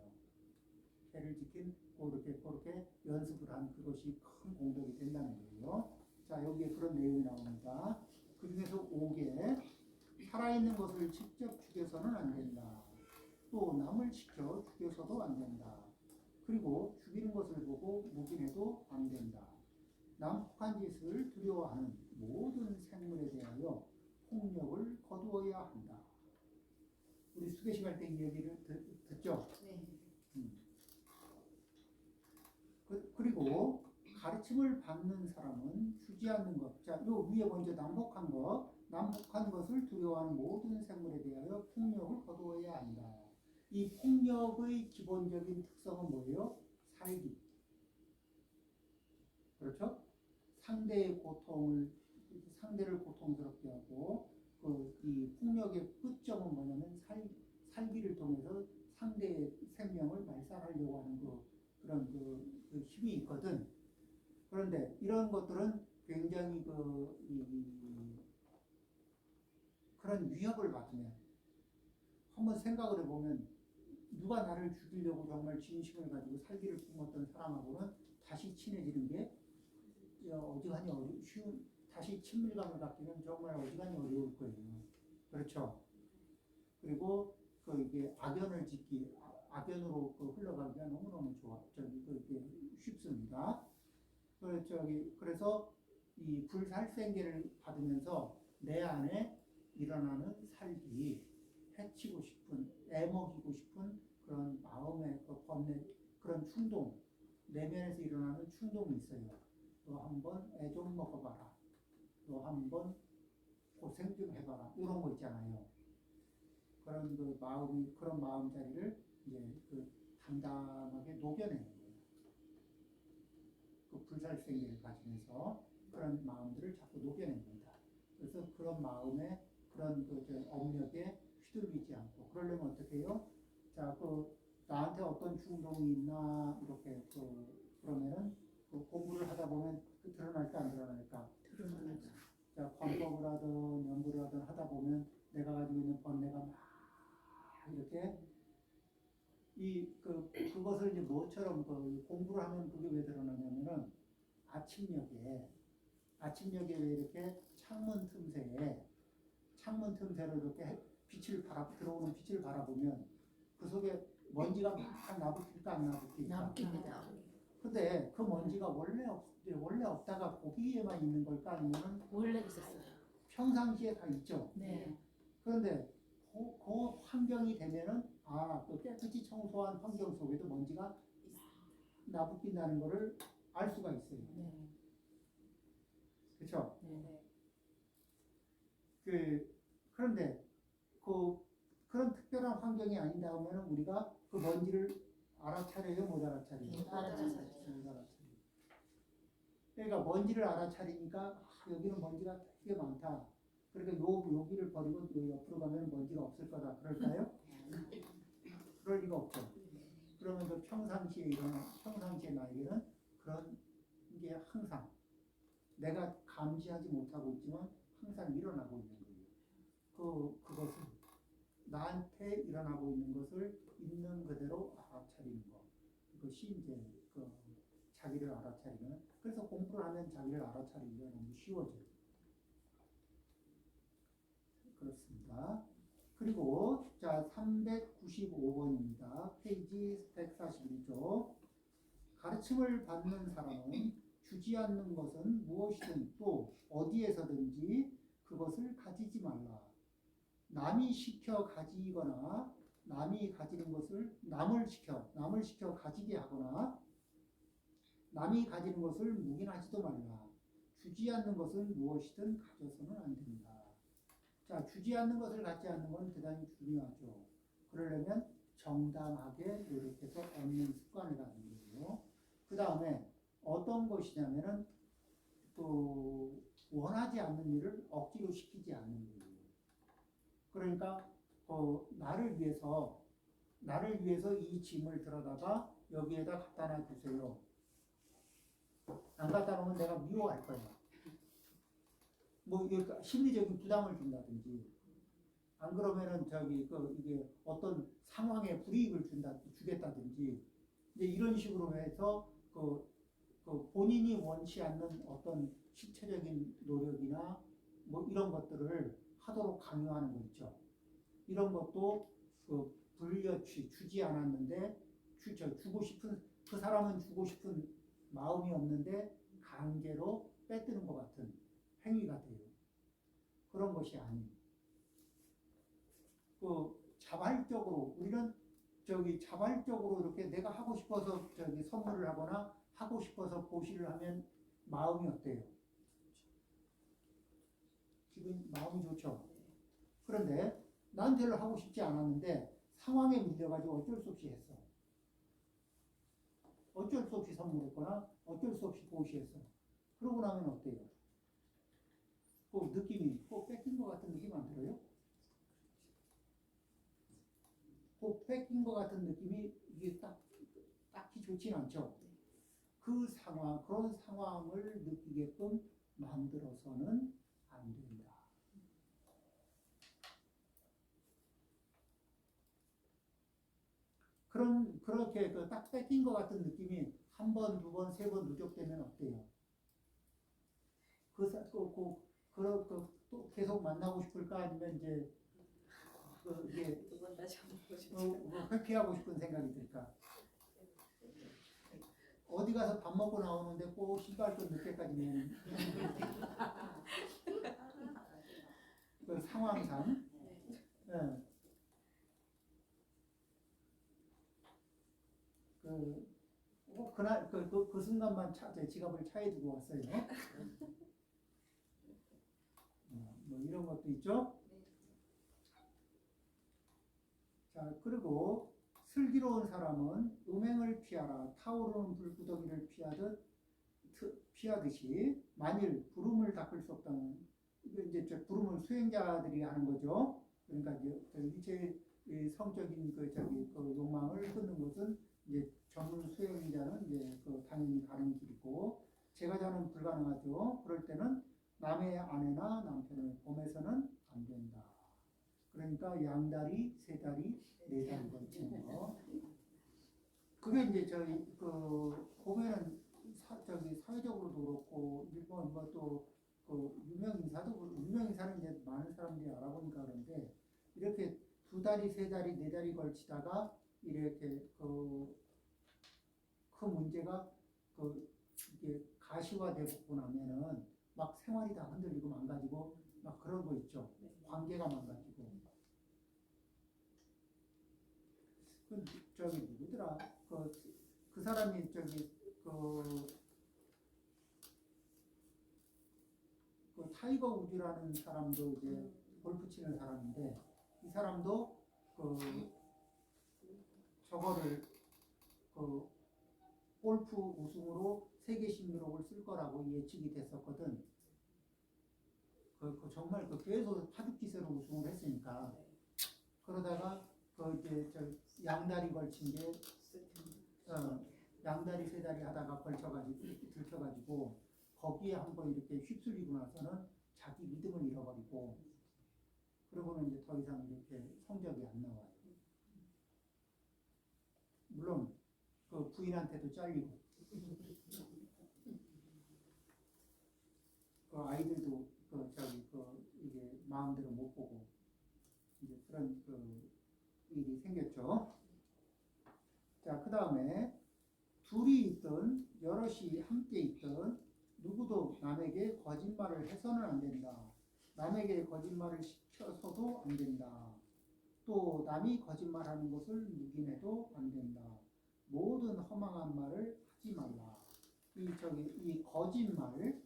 계를 지킨 그렇게 연습을 한 그것이 큰 공덕이 된다는 거예요. 자, 여기에 그런 내용이 나옵니다. 그 중에서 5개 살아있는 것을 직접 죽여서는 안 된다. 또 남을 시켜 죽여서도 안 된다. 그리고 죽이는 것을 보고 묵인해도 안 된다. 난폭한 짓을 두려워하는 모든 생물에 대하여 폭력을 거두어야 한다. 우리 수계식 할 때 이 얘기를 듣죠? 네. 그리고 가르침을 받는 사람은 주지 않는 것. 자, 요 위에 먼저 남복한 것을 두려워하는 모든 생물에 대하여 폭력을 거두어야 한다. 이 폭력의 기본적인 특성은 뭐예요? 살기. 그렇죠? 상대를 고통스럽게 하고 이 폭력의 끝점은 뭐냐면 살기를 통해서 상대의 생명을 말살하려고 하는 그런 힘이 있거든. 그런데 이런 것들은 굉장히 그런 위협을 받으면 한번 생각을 해보면 누가 나를 죽이려고 정말 진심을 가지고 살기를 품었던 사람하고는 다시 친해지는 게 어지간히 다시 친밀감을 갖기는 정말 어지간히 어려울 거예요. 그렇죠? 그리고 이게 악연으로 흘러가기가 너무너무 쉽습니다. 그래서 이 불살생계를 받으면서 내 안에 일어나는 살기, 해치고 싶은, 애먹이고 싶은 그런 마음의 번뇌, 그런 충동, 내면에서 일어나는 충동이 있어요. 너 한번 애 좀 먹어봐라. 너 한번 고생 좀 해봐라. 이런 거 있잖아요. 그런 마음자리를 이제 담담하게 녹여내는 거예요. 그 불살생계를 가지면서 그런 마음들을 자꾸 녹여냅니다. 그래서 그런 마음에 그런 업력에 휘둘리지 않고 그러려면 어떻게 해요? 자, 나한테 어떤 충동이 있나 이렇게 그러면은 공부를 하다 보면 드러날까 안 드러날까? 드러나죠. 자, 관법을 하든 연구를 하든 하다 보면 내가 가지고 있는 번뇌가 막 이렇게 그것을 이제 뭐처럼 공부를 하면 그게 왜 드러나냐면은 아침녘에 왜 이렇게 창문 틈새로 이렇게 들어오는 빛을 바라보면 그 속에 먼지가 막 나부낄까 안 나부낄까? 남깁니다. 근데 그 먼지가 원래 없다가 거기에만 있는 걸까 아니면 원래 있었어요. 평상시에 다 있죠. 네. 그런데 그 환경이 되면은 또 깨끗이 청소한 환경 속에도 먼지가 나부낀다는 것을 알 수가 있어요. 네. 그렇죠? 네. 그런데 그런 특별한 환경이 아니다 하면 우리가 그 먼지를 알아차려요, 못 알아차려요? 알아차려요. 그러니까 먼지를 알아차리니까 여기는 먼지가 되게 많다. 그러니까 여기를 버리고 요 옆으로 가면 먼지가 없을 거다. 그럴까요? 그럴 리가 없죠. 그러면 평상시에 나에게는 그런 게 항상 내가 감지하지 못하고 있지만 항상 일어나고 있는 거예요. 그것은 나한테 일어나고 있는 것을 있는 그대로 알아차리는 것. 그것이 이제 자기를 알아차리는. 그래서 공부를 하면 자기를 알아차리기가 너무 쉬워져요. 그렇습니다. 그리고 자 395번입니다. 페이지 141쪽. 가르침을 받는 사람은 주지 않는 것은 무엇이든 또 어디에서든지 그것을 가지지 말라. 남이 시켜 가지거나 남이 가지는 것을 남을 시켜 가지게 하거나 남이 가지는 것을 묵인하지도 말라. 주지 않는 것은 무엇이든 가져서는 안 된다. 자, 주지 않는 것을 갖지 않는 건 대단히 중요하죠. 그러려면 정당하게 노력해서 얻는 습관을 가지는 거고요. 그 다음에 어떤 것이냐면은 또 원하지 않는 일을 억지로 시키지 않는 거예요. 그러니까 나를 위해서 이 짐을 들어다가 여기에다 갖다 놔주세요. 안 갖다 놓으면 내가 미워할 거야. 뭐 심리적인 부담을 준다든지, 안 그러면은 이게 어떤 상황에 불이익을 주겠다든지, 이제 이런 식으로 해서 본인이 원치 않는 어떤 실체적인 노력이나 뭐 이런 것들을 하도록 강요하는 거 있죠. 이런 것도 주지 않았는데 주고 싶은 그 사람은 주고 싶은 마음이 없는데 강제로 빼뜨는 것 같은 행위가 돼요. 그런 것이 아니에요. 자발적으로 우리는 자발적으로 이렇게 내가 하고 싶어서 선물을 하거나 하고 싶어서 보시를 하면 마음이 어때요? 마음이 좋죠. 그런데 난 별로 하고 싶지 않았는데 상황에 밀려가지고 어쩔 수 없이 했어. 어쩔 수 없이 선물했거나 어쩔 수 없이 보시했어. 그러고 나면 어때요? 느낌이 뺏긴 것 같은 느낌 안 들어요? 뺏긴 것 같은 느낌이 이게 딱히 좋진 않죠. 그런 상황을 느끼게끔 만들어서는 안 된다. 그렇게 딱 뺏긴 것 같은 느낌이 한 번, 두 번, 세 번 누적되면 어때요? 또 계속 만나고 싶을까? 아니면 이제 이게 두번 다시 한번 보고 싶죠. 회피하고 싶은 생각이 들까? 어디 가서 밥 먹고 나오는데 꼭 신발끈 늦게까지 매는 그 상황상. 네. 그날 그 순간만 제 지갑을 차에 두고 왔어요. 뭐 이런 것도 있죠. 자, 그리고 슬기로운 사람은 음행을 피하라. 타오르는 불구덩이를 피하듯이 만일 부름을 닦을 수 없다면 이제 부름은 수행자들이 하는 거죠. 그러니까 이제 일체의 성적인 욕망을 끊는 것은 이제 전문 수행자는 이제 당연히 가는 길이고 제가자는 불가능하죠. 그럴 때는 남의 아내나 남편을 범해서는 안 된다. 그러니까 양다리, 세다리, 네다리 걸치는 거. 그게 이제 보면은 사회적으로도 그렇고 일본 또 유명 인사는 이제 많은 사람들이 알아보니까 그런데 이렇게 두 다리, 세 다리, 네 다리 걸치다가 이렇게 그 문제가 이게 가시화되고 나면은 막 생활이 다 흔들리고 망가지고 막 그런 거 있죠. 관계가 망가지고. 누구더라? 그 사람이 타이거 우즈라는 사람도 이제 골프 치는 사람인데 이 사람도 저거를 골프 우승으로 세계 신기록을 쓸 거라고 예측이 됐었거든. 정말 계속 하드키스로 우승을 했으니까. 그러다가 이제 양다리 걸친 게 양다리 세 다리 하다가 들켜가지고 거기에 한번 이렇게 휩쓸리고 나서는 자기 믿음을 잃어버리고 그러고는 이제 더 이상 이렇게 성적이 안 나와요. 물론 부인한테도 잘리고 아이들도 이게 마음대로 못 보고 이제 그런 일이 생겼죠. 자, 그 다음에 둘이 있든 여럿이 함께 있든 누구도 남에게 거짓말을 해서는 안 된다. 남에게 거짓말을 시켜서도 안 된다. 또 남이 거짓말하는 것을 묵인해도 안 된다. 모든 허망한 말을 하지 말라. 이 거짓말,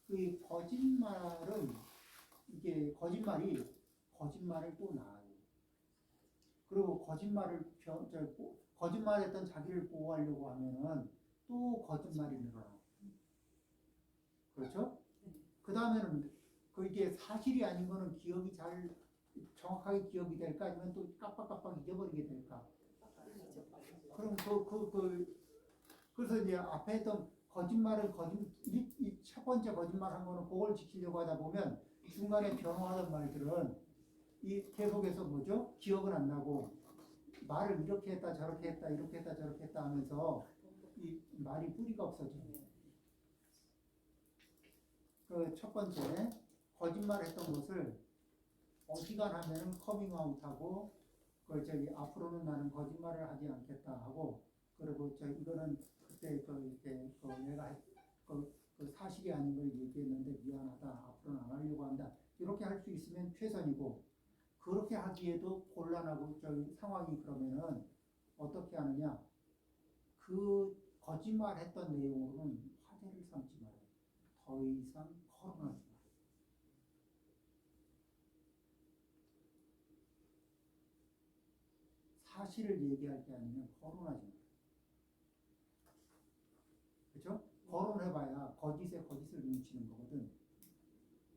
이 거짓말은 이게 거짓말을 또 낳아요. 그리고 거짓말했던 자기를 보호하려고 하면은 또 거짓말이 늘어나. 그렇죠? 그 다음에는 이게 사실이 아닌 거는 기억이 잘 정확하게 기억이 될까 아니면 또 깜빡깜빡 잊어버리게 될까? 그럼 그래서 이제 앞에 했던 거짓말은 이 첫 번째 거짓말 한 거는 그걸 지키려고 하다 보면 중간에 변화하던 말들은 이 계속해서 뭐죠? 기억은 안 나고 말을 이렇게 했다 저렇게 했다 이렇게 했다 저렇게 했다 하면서 이 말이 뿌리가 없어져요. 그 첫 번째 거짓말 했던 것을 어지간하면 커밍아웃하고 그걸 앞으로는 나는 거짓말을 하지 않겠다 하고 그리고 이거는 그때 이렇게 내가 그 사실이 아닌 걸 얘기했는데 미안하다 앞으로는 안 하려고 한다 이렇게 할 수 있으면 최선이고 그렇게 하기에도 곤란하고 상황이 그러면은 어떻게 하느냐 그 거짓말했던 내용으로는 화제를 삼지 말아요. 더 이상 거론하지 말아요. 사실을 얘기할 게 아니면 거론하지 말아요. 그렇죠? 거론해봐야 거짓에 거짓을 뭉치는 거거든.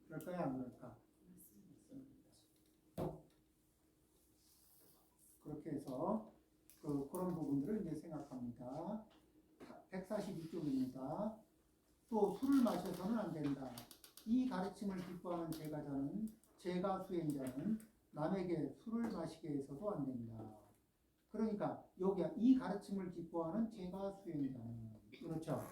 그럴까요? 안 그럴까? 그렇게 해서 그런 부분들을 이제 생각합니다. 142쪽입니다. 또 술을 마셔서는 안 된다. 이 가르침을 기뻐하는 제가 수행자는 남에게 술을 마시게 해서도 안 된다. 그러니까 여기 이 가르침을 기뻐하는 제가 수행자는 그렇죠.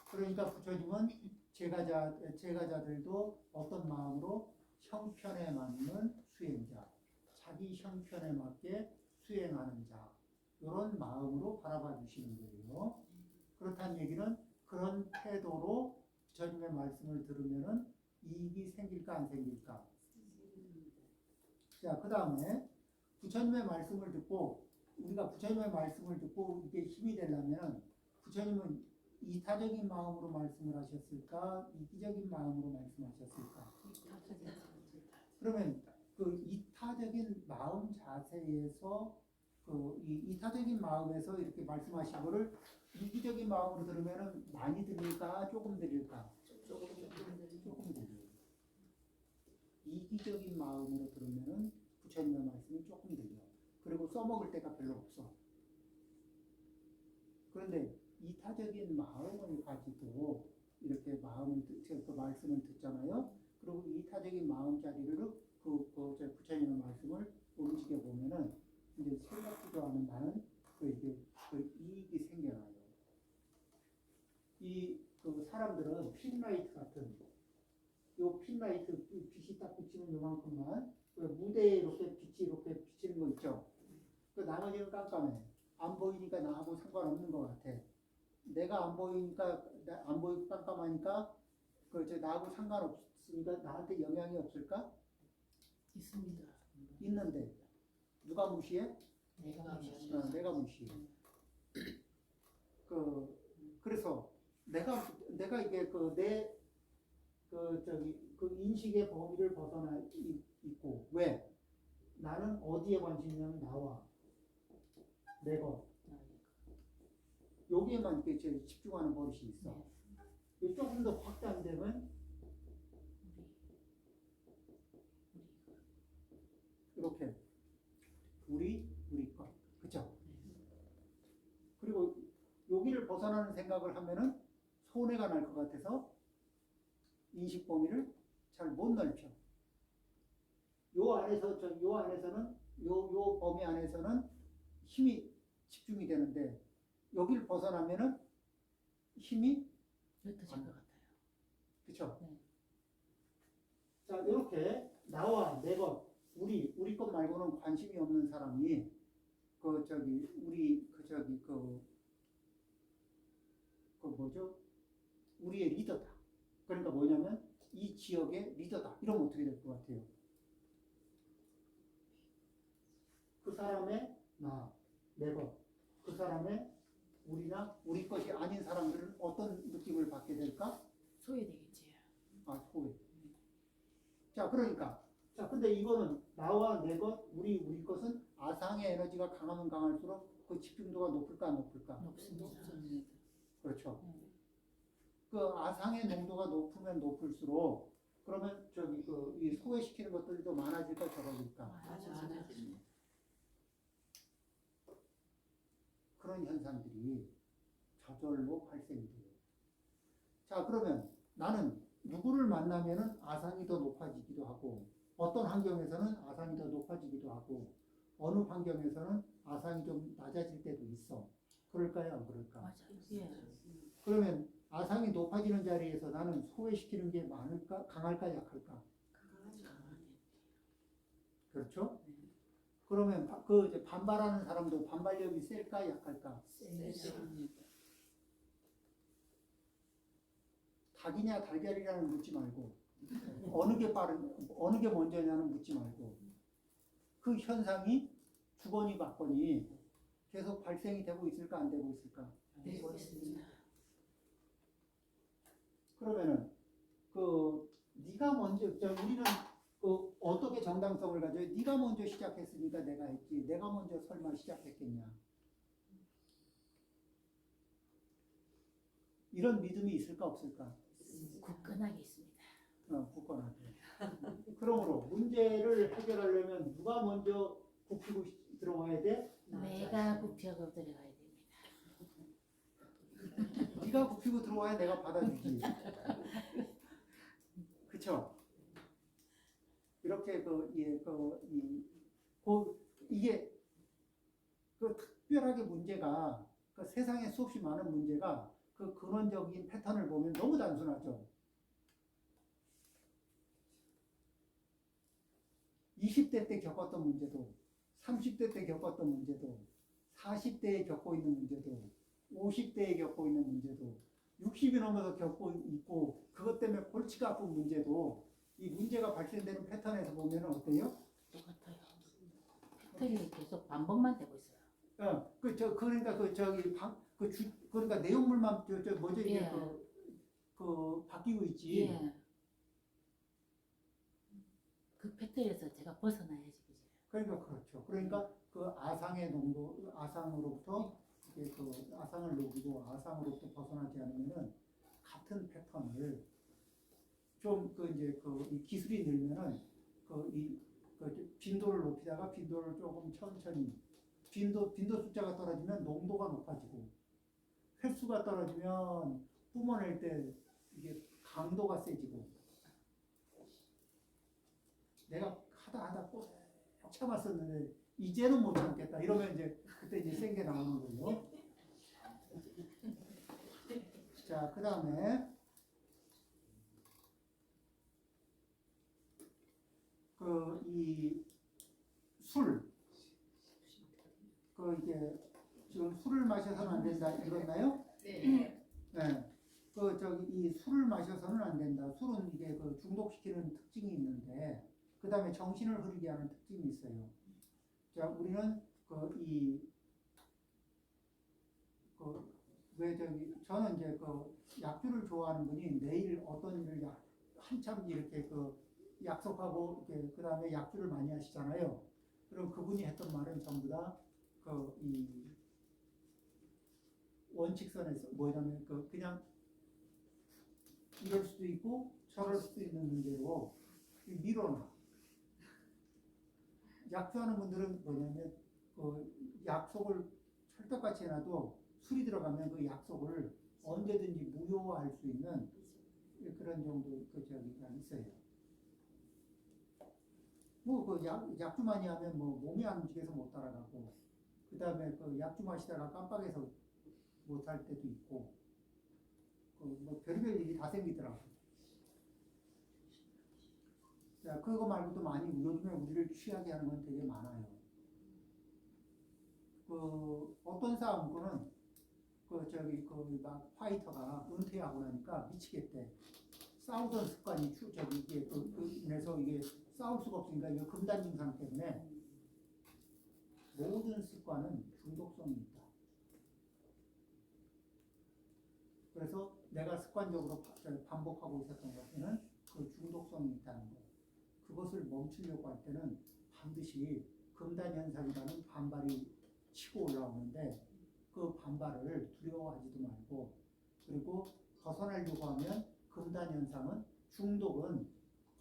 그러니까 부처님은 제가자들도 어떤 마음으로 형편에 맞는 수행자, 자기 형편에 맞게 수행하는 자 이런 마음으로 바라봐 주시는 거예요. 그렇다는 얘기는 그런 태도로 부처님의 말씀을 들으면은 이익이 생길까 안 생길까? 자, 그 다음에 부처님의 말씀을 듣고 우리가 부처님의 말씀을 듣고 이게 힘이 되려면 부처님은 이타적인 마음으로 말씀을 하셨을까? 이기적인 마음으로 말씀하셨을까? 그러면 그 이타적인 마음 자세에서 이타적인 마음에서 이렇게 말씀하신 거를 이기적인 마음으로 들으면은 많이 들릴까? 조금 들릴까? 조금 들려요. 이기적인 마음으로 들으면은 부처님의 말씀이 조금 들려. 그리고 써먹을 데가 별로 없어. 그런데 이타적인 마음을 가지고 이렇게 그 말씀을 듣잖아요. 그리고 이타적인 마음자리를 부처님의 말씀을 움직여 보면은 이제 생각지도 않은 나는 이익이 생겨나요. 사람들은 핀라이트 같은 요 핀라이트 빛이 딱 비치는 요만큼만 무대에 이렇게 빛이 이렇게 비치는 거 있죠. 그 나머지는 깜깜해. 안 보이니까 나하고 상관없는 것 같아. 내가 안 보이니까 안 보이고 깜깜하니까 나하고 상관없으니까 나한테 영향이 없을까? 있습니다. 있는데 누가 무시해? 내가 무시해. 그래서 내가 이게 인식의 범위를 벗어나 있고 왜? 나는 어디에 관심이냐면 나와 내 것 여기에만 이렇게 집중하는 버릇이 있어. 조금 더 확장되면 이렇게 우리 것 그쵸? 그리고 여기를 벗어나는 생각을 하면은 손해가 날 것 같아서 인식 범위를 잘 못 넓혀. 요 안에서는 요 범위 안에서는 힘이 집중이 되는데 여기를 벗어나면은 힘이 옅어질 것 같아요. 그렇죠? 네. 자, 이렇게 나와 내 것, 우리 것 말고는 관심이 없는 사람이 그 뭐죠? 우리의 리더다. 그러니까 뭐냐면 이 지역의 리더다. 이러면 어떻게 될 것 같아요? 그 사람의 나, 내 것, 그 사람의 우리나 우리 것이 아닌 사람들은 어떤 느낌을 받게 될까? 소외되겠지. 아, 소외. 자, 그러니까. 자, 근데 이거는 나와 내 것, 우리 것은 아상의 에너지가 강하면 강할수록 그 집중도가 높을까, 안 높을까? 높습니다. 그렇죠. 네. 그 아상의 농도가 높으면 높을수록 그러면 저기 그 이 소외시키는 것들도 많아질까, 적어질까? 맞아. 그런 현상들이 저절로 발생이 돼요. 자, 그러면 나는 누구를 만나면은 아상이 더 높아지기도 하고, 어떤 환경에서는 아상이 더 높아지기도 하고, 어느 환경에서는 아상이 좀 낮아질 때도 있어. 그럴까요, 안 그럴까? 맞아. 예. 그러면 아상이 높아지는 자리에서 나는 소외시키는 게 많을까, 강할까, 약할까? 그렇죠? 그러면 그 이제 반발하는 사람도 반발력이 셀까, 약할까? 닭이냐 달걀이냐는 묻지 말고 어느 게 먼저냐는 묻지 말고 그 현상이 주거니 받거니 계속 발생이 되고 있을까 안 되고 있을까? 되고 있습니다. 그러면은 그 네가 먼저 우리는 그 어떻게 정당성을 가져요? 네가 먼저 시작했으니까 내가 했지. 내가 먼저 설마 시작했겠냐? 이런 믿음이 있을까 없을까? 굳건하게 있습니다. 굳건하게. 그러므로 문제를 해결하려면 누가 먼저 굽히고 들어와야 돼? 내가 굽혀고 들어가야 됩니다. 네가 굽히고 들어와야 내가 받아주지. 그쵸? 이렇게 이게 그 특별하게 문제가 그 세상에 수없이 많은 문제가 그 근원적인 패턴을 보면 너무 단순하죠. 20대 때 겪었던 문제도, 30대 때 겪었던 문제도, 40대에 겪고 있는 문제도, 50대에 겪고 있는 문제도, 60이 넘어서 겪고 있고, 그것 때문에 골치가 아픈 문제도, 이 문제가 발생되는 패턴에서 보면 어때요? 똑같아요. 패턴이 계속 반복만 되고 있어요. 그러니까 내용물만 뭐죠 이게 예. 바뀌고 있지. 예. 그 패턴에서 제가 벗어나야지. 그죠? 그러니까 그렇죠. 그러니까 그 아상의 농도, 아상으로부터 이게 그 아상을 녹이고 아상으로부터 벗어나지 않으면은 같은 패턴을 좀 이 기술이 늘면은 빈도를 높이다가 빈도를 조금 천천히 빈도 숫자가 떨어지면 농도가 높아지고 횟수가 떨어지면 뿜어낼 때 이게 강도가 세지고 내가 하다 꼭 참았었는데 이제는 못 참겠다 이러면 이제 그때 이제 센 게 나오는 거예요. 자, 그 다음에 이 술, 이게 지금 술을 마셔서는 안 된다 읽었나요? 네. 네. 이 술을 마셔서는 안 된다. 술은 이게 중독시키는 특징이 있는데, 그 다음에 정신을 흐르게 하는 특징이 있어요. 자, 우리는 저는 이제 약주를 좋아하는 분이 내일 어떤 일을 한참 이렇게 약속하고, 그 다음에 약주를 많이 하시잖아요. 그럼 그분이 했던 말은 전부 다 이 원칙선에서 뭐냐면 그냥 이럴 수도 있고 저럴 수도 있는 문제로 미뤄놔. 약주하는 분들은 뭐냐면 약속을 철떡같이 해놔도 술이 들어가면 그 약속을 언제든지 무효화할 수 있는 그런 정도 있어요. 약주 많이 하면 몸이 안 움직여서 못 따라가고, 그 다음에 약주 마시다가 깜빡해서 못 할 때도 있고, 별별 일이 다 생기더라고. 자, 그거 말고도 많이 요즘에 우리를 취하게 하는 건 되게 많아요. 어떤 싸움꾼은 막 파이터가 은퇴하고 나니까 미치겠대. 싸우던 습관이 이게 그래서 이게 싸울 수가 없으니까 이게 금단 증상 때문에 모든 습관은 중독성이 있다. 그래서 내가 습관적으로 반복하고 있었던 것에는 그 중독성이 있다는 거. 그것을 멈추려고 할 때는 반드시 금단 현상이라는 반발이 치고 올라오는데 그 반발을 두려워하지도 말고, 그리고 벗어나려고 하면 금단 현상은, 중독은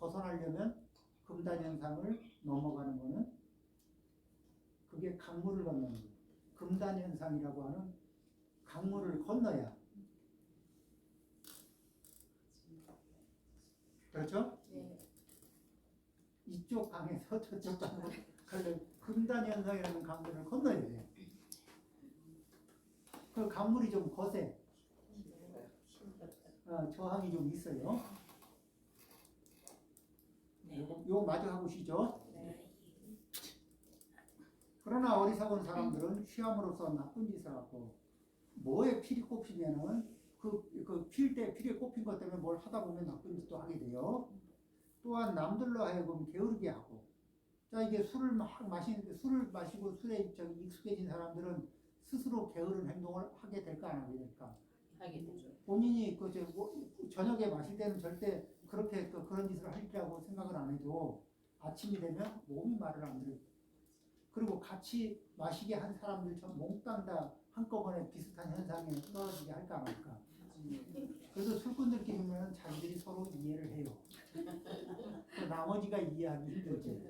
벗어나려면 금단 현상을 넘어가는 거는 그게 강물을 건너는 거예요. 금단 현상이라고 하는 강물을 건너야. 그렇죠? 네. 이쪽 강에서 저쪽 강으로 가려면 금단 현상이라는 강물을 건너야 돼요. 그 강물이 좀 거세. 저항이 좀 있어요. 네. 요거 마저 하고시죠. 네. 그러나 어리석은 사람들은 취함으로써 나쁜 짓을 하고, 뭐에 필이 꼽히면은 필 때 필에 꼽힌 것 때문에 뭘 하다 보면 나쁜 짓도 하게 돼요. 또한 남들로 하여금 게으르게 하고. 자, 이게 술을 막 마시는데, 술을 마시고 술에 익숙해진 사람들은 스스로 게으른 행동을 하게 될까 안 하게 될까? 하게 되죠. 본인이 저녁에 마실 때는 절대 그렇게 그런 짓을 하려고 생각을 안 해도 아침이 되면 몸이 말을 안 들어요. 그리고 같이 마시게 한 사람들처럼 몽땅 다 한꺼번에 비슷한 현상에 떨어지게 할까 안 할까. 그래서 술꾼들끼리 보면 자기들이 서로 이해를 해요. 나머지가 이해하기 힘들지.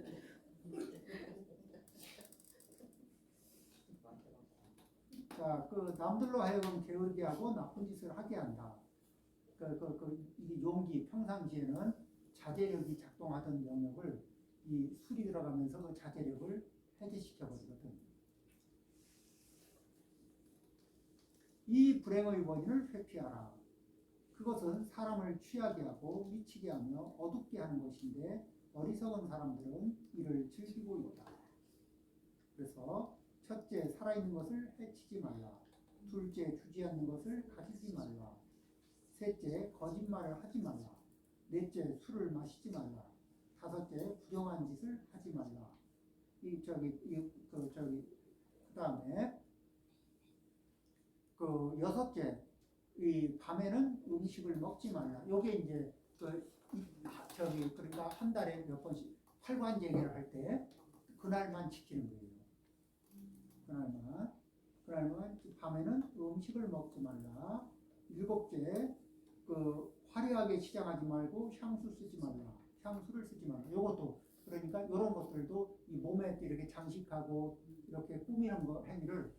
자, 남들로 하여금 게으르게 하고 나쁜 짓을 하게 한다. 이 용기, 평상시에는 자제력이 작동하던 영역을 이 술이 들어가면서 그 자제력을 해제시켜버리거든. 이 불행의 원인을 회피하라. 그것은 사람을 취하게 하고 미치게 하며 어둡게 하는 것인데 어리석은 사람들은 이를 즐기고 있다. 그래서 첫째, 살아있는 것을 해치지 말라. 둘째, 주지 않는 것을 가지지 말라. 셋째, 거짓말을 하지 말라. 넷째, 술을 마시지 말라. 다섯째, 불용한 짓을 하지 말라. 그다음에 여섯째, 이 밤에는 음식을 먹지 말라. 요게 이제 그러니까 한 달에 몇 번씩 팔관제기를 할 때 그날만 지키는 거예요. 그날만 밤에는 음식을 먹지 말라. 일곱째, 화려하게 치장하지 말고 향수를 쓰지 말라. 요것도 그러니까 이런 것들도 이 몸에 이렇게 장식하고 이렇게 꾸미는 거 행위를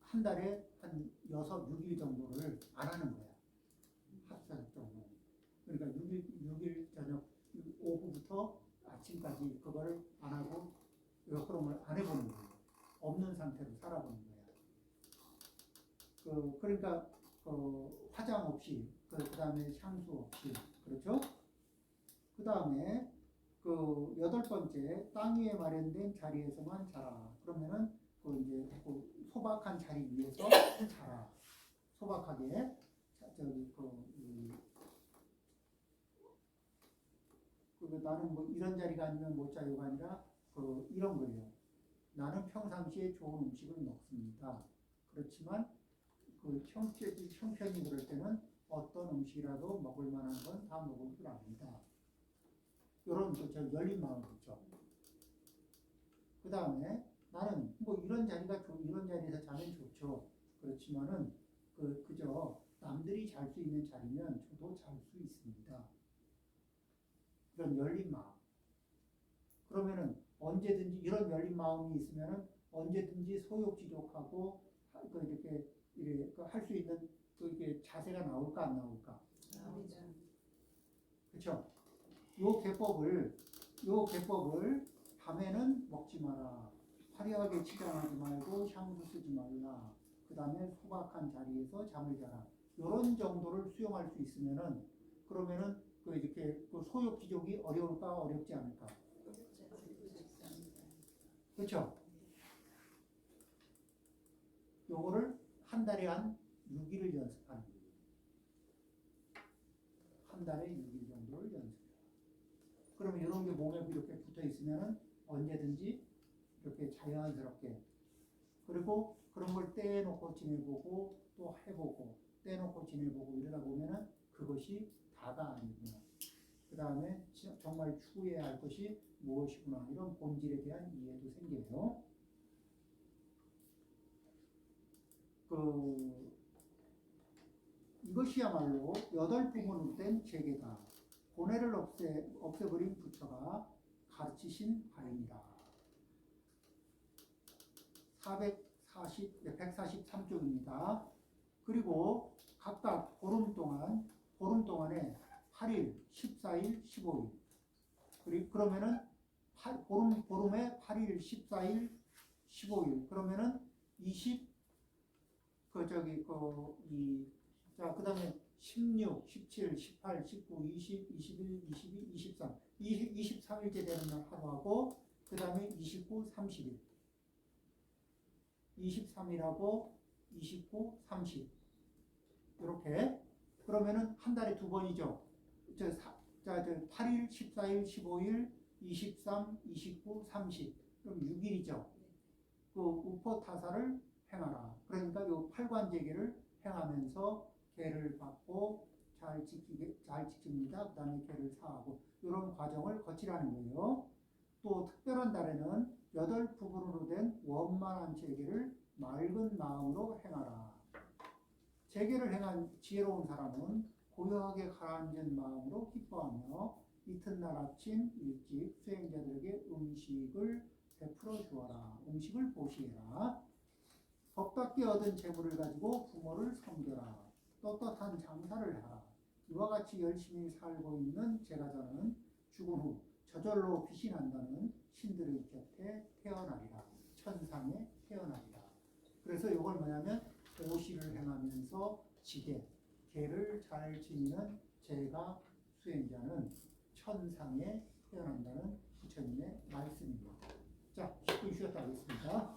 한 달에 한 6, 6일 정도를 안 하는 거야. 합사적 정도. 그러니까 6일 저녁 오후부터 아침까지 그거를 안 하고 그런 안 해보는 거예요. 없는 상태로 살아보는 거야. 그러니까 화장 없이, 그 다음에 향수 없이, 그렇죠? 그 다음에 여덟 번째, 땅 위에 마련된 자리에서만 자라. 그러면은 이제 소박한 자리 위에서 자라. 소박하게 나는 뭐 이런 자리가 아니면 못 자요가 아니라 이런 거예요. 나는 평상시에 좋은 음식을 먹습니다. 그렇지만 형편이 그럴 때는 어떤 음식이라도 먹을 만한 건 다 먹을 줄 압니다. 이런 열린 마음이 있죠. 그 다음에 나는 뭐 이런 자리에서 자면 좋죠. 그렇지만은 그저 남들이 잘 수 있는 자리면 저도 잘 수 있습니다. 이런 열린 마음. 그러면은 언제든지 이런 열린 마음이 있으면은 언제든지 소욕지족하고 이렇게 할 수 있는 이게 자세가 나올까 안 나올까? 그렇죠? 요 개법을 밤에는 먹지 마라. 화려하게 치장하지 말고 향수 쓰지 말라. 그 다음에 소박한 자리에서 잠을 자라. 이런 정도를 수용할 수 있으면은 그러면은 이렇게 소욕지족이 어려울까 어렵지 않을까? 그렇죠? 요거를 한 달에 한 6일을 연습하는 거예요. 한 달에 6일 정도를 연습해요. 그러면 이런 게 몸에 이렇게 붙어 있으면 언제든지 이렇게 자연스럽게, 그리고 그런 걸 떼놓고 지내보고 또 해보고 떼놓고 지내보고 이러다 보면은 그것이 다가 아니구나. 그 다음에 정말 추구해야 할 것이 무엇이구나. 이런 본질에 대한 이해도 생겨요. 이것이야말로 8부분으로 된 제계가 고뇌를 없애버린 부처가 가르치신 바입니다. 143쪽입니다. 그리고 각각 보름 동안에 8일, 14일, 15일. 그러면은 보름에 8일, 14일, 15일. 그러면은 그다음에 16, 17, 18, 19, 20, 21, 22, 23. 23일째 되는 날 하루하고, 그 다음에 29, 30일. 23일하고 29, 30. 이렇게. 그러면은 한 달에 2번이죠. 8일, 14일, 15일, 23, 29, 30. 그럼 6일이죠. 그 우포타사를 행하라. 그러니까 요 팔관제계를 행하면서 계를 받고 잘 지킵니다. 그 다음에 계를 사하고 이런 과정을 거치라는 거예요. 또 특별한 달에는 8부분으로 된 원만한 제계를 맑은 마음으로 행하라. 제계를 행한 지혜로운 사람은 고요하게 가라앉은 마음으로 기뻐하며 이튿날 아침 일찍 수행자들에게 음식을 베풀어 주어라. 음식을 보시해라. 법답게 얻은 재물을 가지고 부모를 섬겨라. 떳떳한 장사를 하라. 이와 같이 열심히 살고 있는 제가자는 죽은 후 저절로 빛이 난다는 신들의 곁에 태어나리라. 천상에 태어나리라. 그래서 이걸 뭐냐면 오시를 행하면서 계를 잘 지니는 제가 수행자는 천상에 태어난다는 부처님의 말씀입니다. 자, 10분 쉬었다 하겠습니다.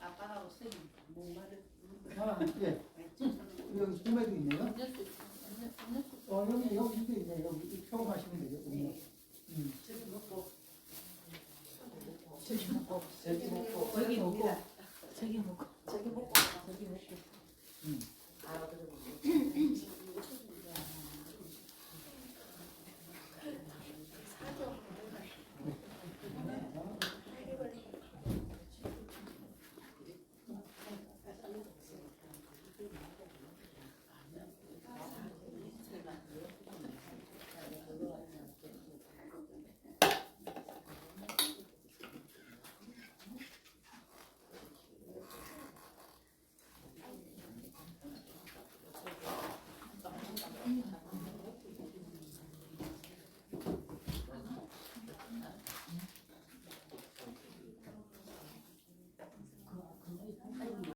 아빠하고 쌤이 목마를 예. 여기 소매도 있네요. 여기도 있네요. 여기 처음 하시면 되죠.